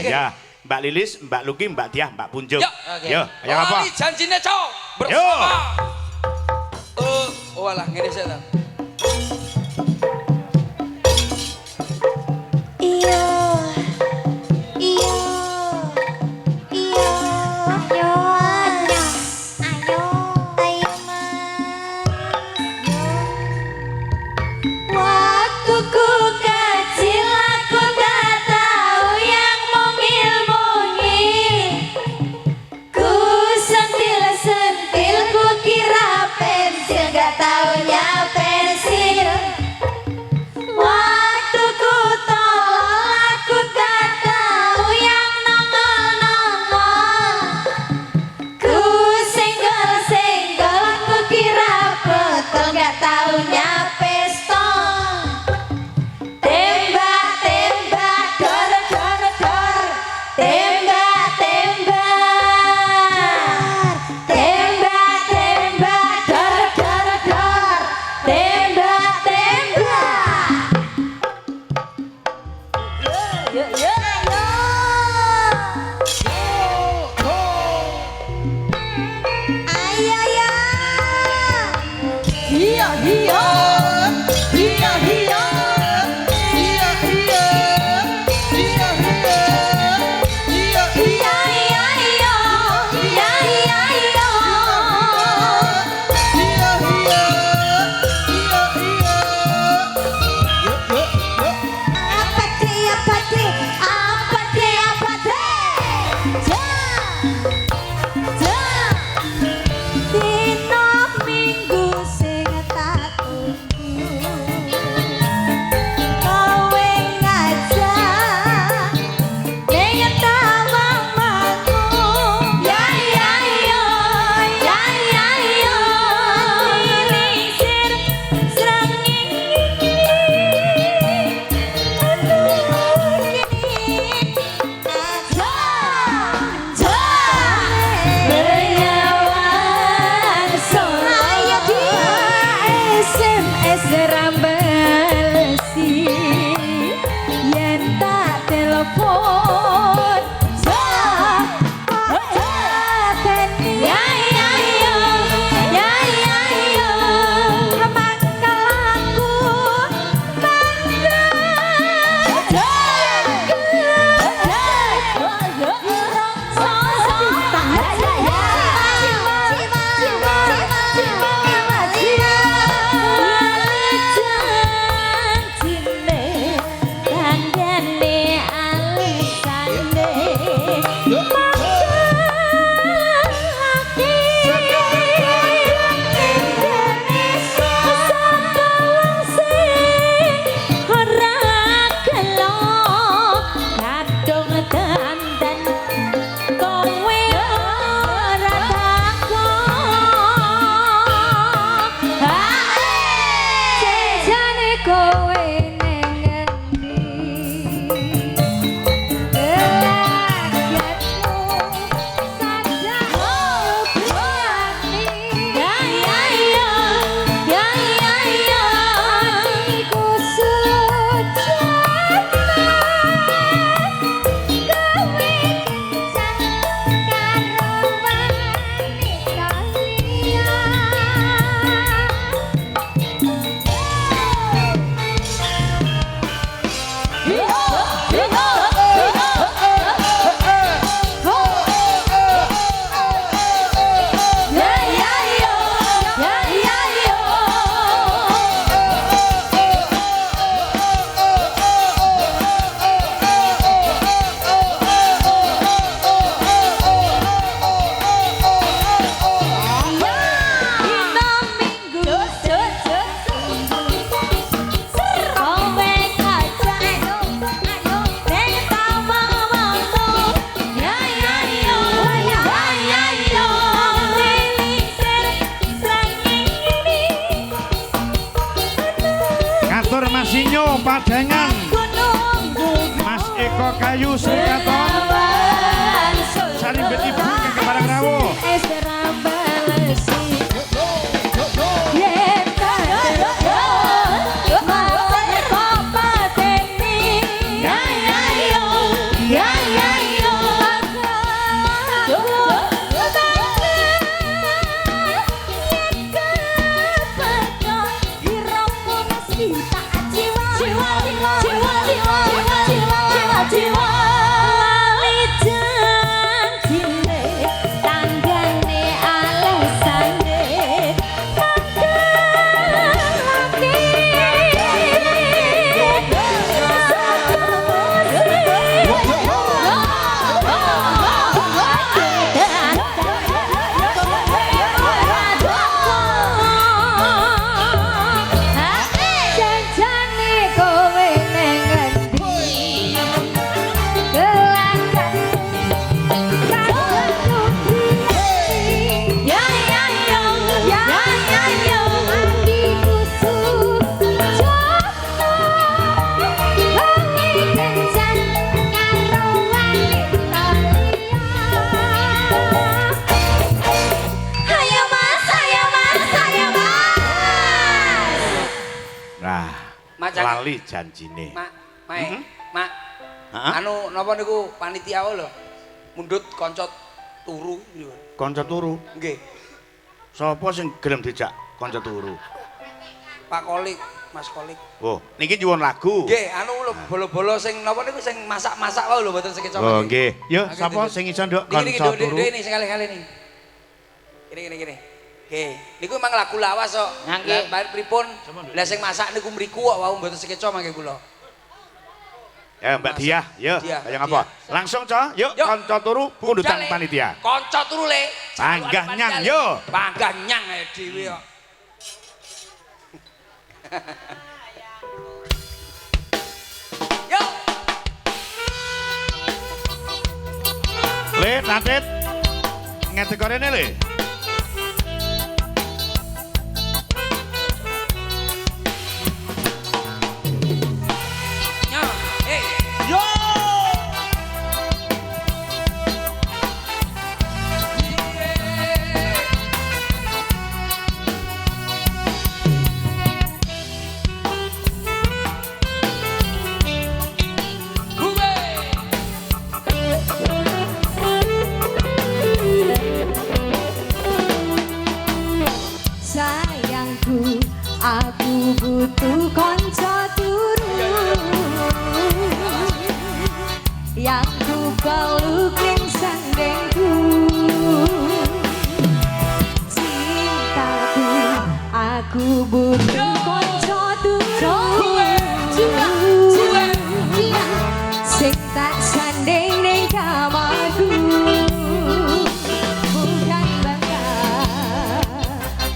Ya, Mbak Lilis, Mbak Luki, Mbak Diah, Mbak Punjuk. Yo, ayo apa? Lali janjine cowok bersama. Oh alah ngene sik ta. Iya. Waktuku kecil aku tak tahu yang mungil-mungil. Ku sentil-sentil ku kira pensil, gak taunya pensil. Waktuku tolol aku tak tahu yang nongol-nongol. Ku senggol-senggol ku kira betul, gak taunya pistol. Tembak-tembak, dor-dor-dor. Tembak-tembak. Tembak-tembak, dor-dor-dor. Tembak-tembak. Yo. Ayo ya. Hiya. Dino minggu sing tak Padangan Mas Eko Kayu Sekaton Sarimbet Ibu ke Barang Rawo lali janjine. Mak, anu napa niku panitia lho. Mundhut kanca turu niku. Kanca turu? Nggih. Sapa sing gelem dijak kanca turu? Pak Kolik, Mas Kolik. Oh, niki nyuwun lagu. Nggih, anu lho bolo-bolo sing napa niku sing masak-masak wae lho mboten sekeca. Oh, nggih. Yo, sapa sing iso nduk kanca turu? Ini sekali-kali nih. Gini. Oke, niku emang lagu lawas kok. Nggih, bayar pripun? Lah sing masak niku mriku kok wau mboten sekeca mangke kula. Ya Mbak Diah, yo. Kaya ngapa? Langsung, Cok. Yuk, kanca turu pundutan panitia. Kanca turu le. Panggah nyang yo. Panggah nyang ae dhewe kok. Yo. Le, Natit. Ngetek korene le. Aku butuh kanca turu yang ku peluk ning sandengku. Cintaku, aku butuh kanca turu sing tak sandeng ning kamarku. Bukan bangga,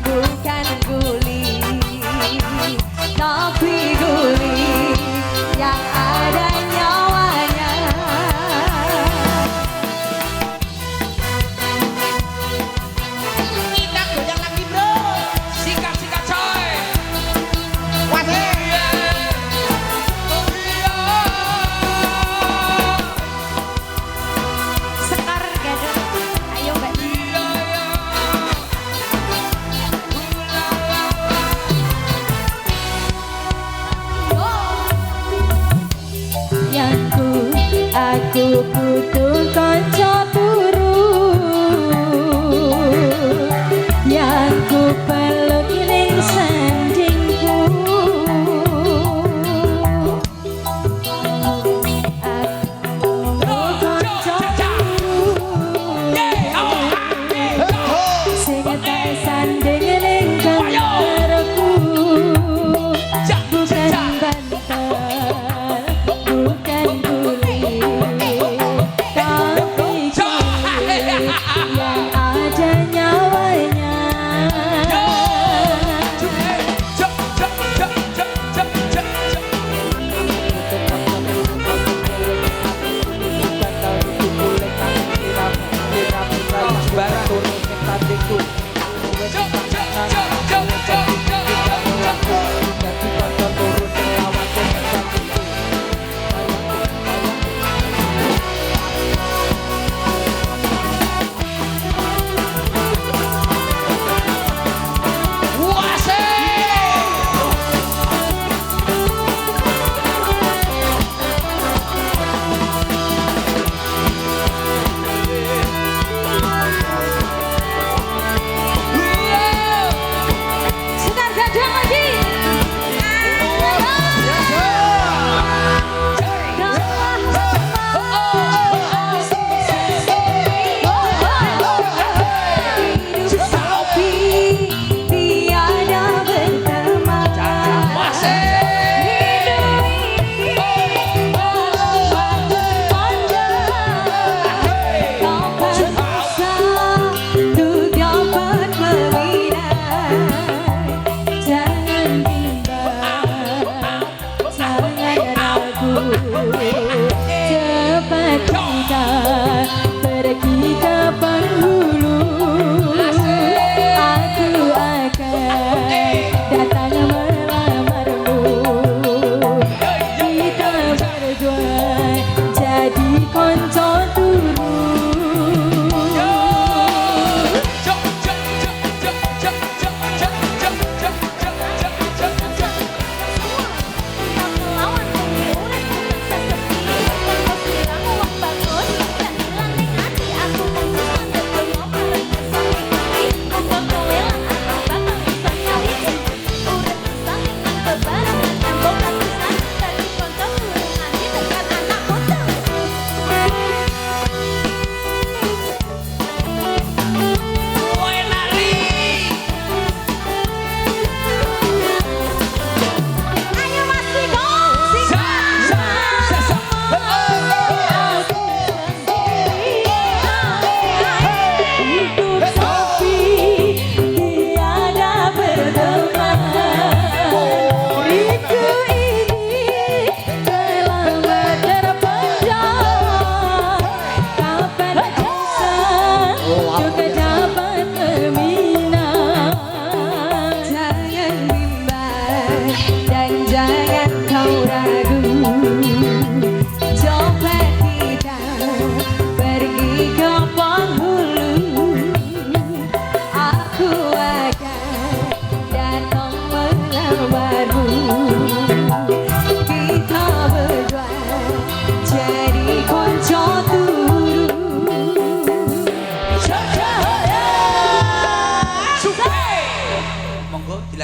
bukan guli, tapi guli yang ada nyawanya. Kita goyang lagi bro. Sikat coy. Waduh. Sekar gadot, ayo mbak. Aku butuh kanca turu yang ku peluk ning sandingku. Aku kanca turu sing tak sanding ning kamarku. Bukan bantal, bukan guli, tapi yang ada nyawanya.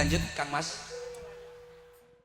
dilanjut Kang Mas.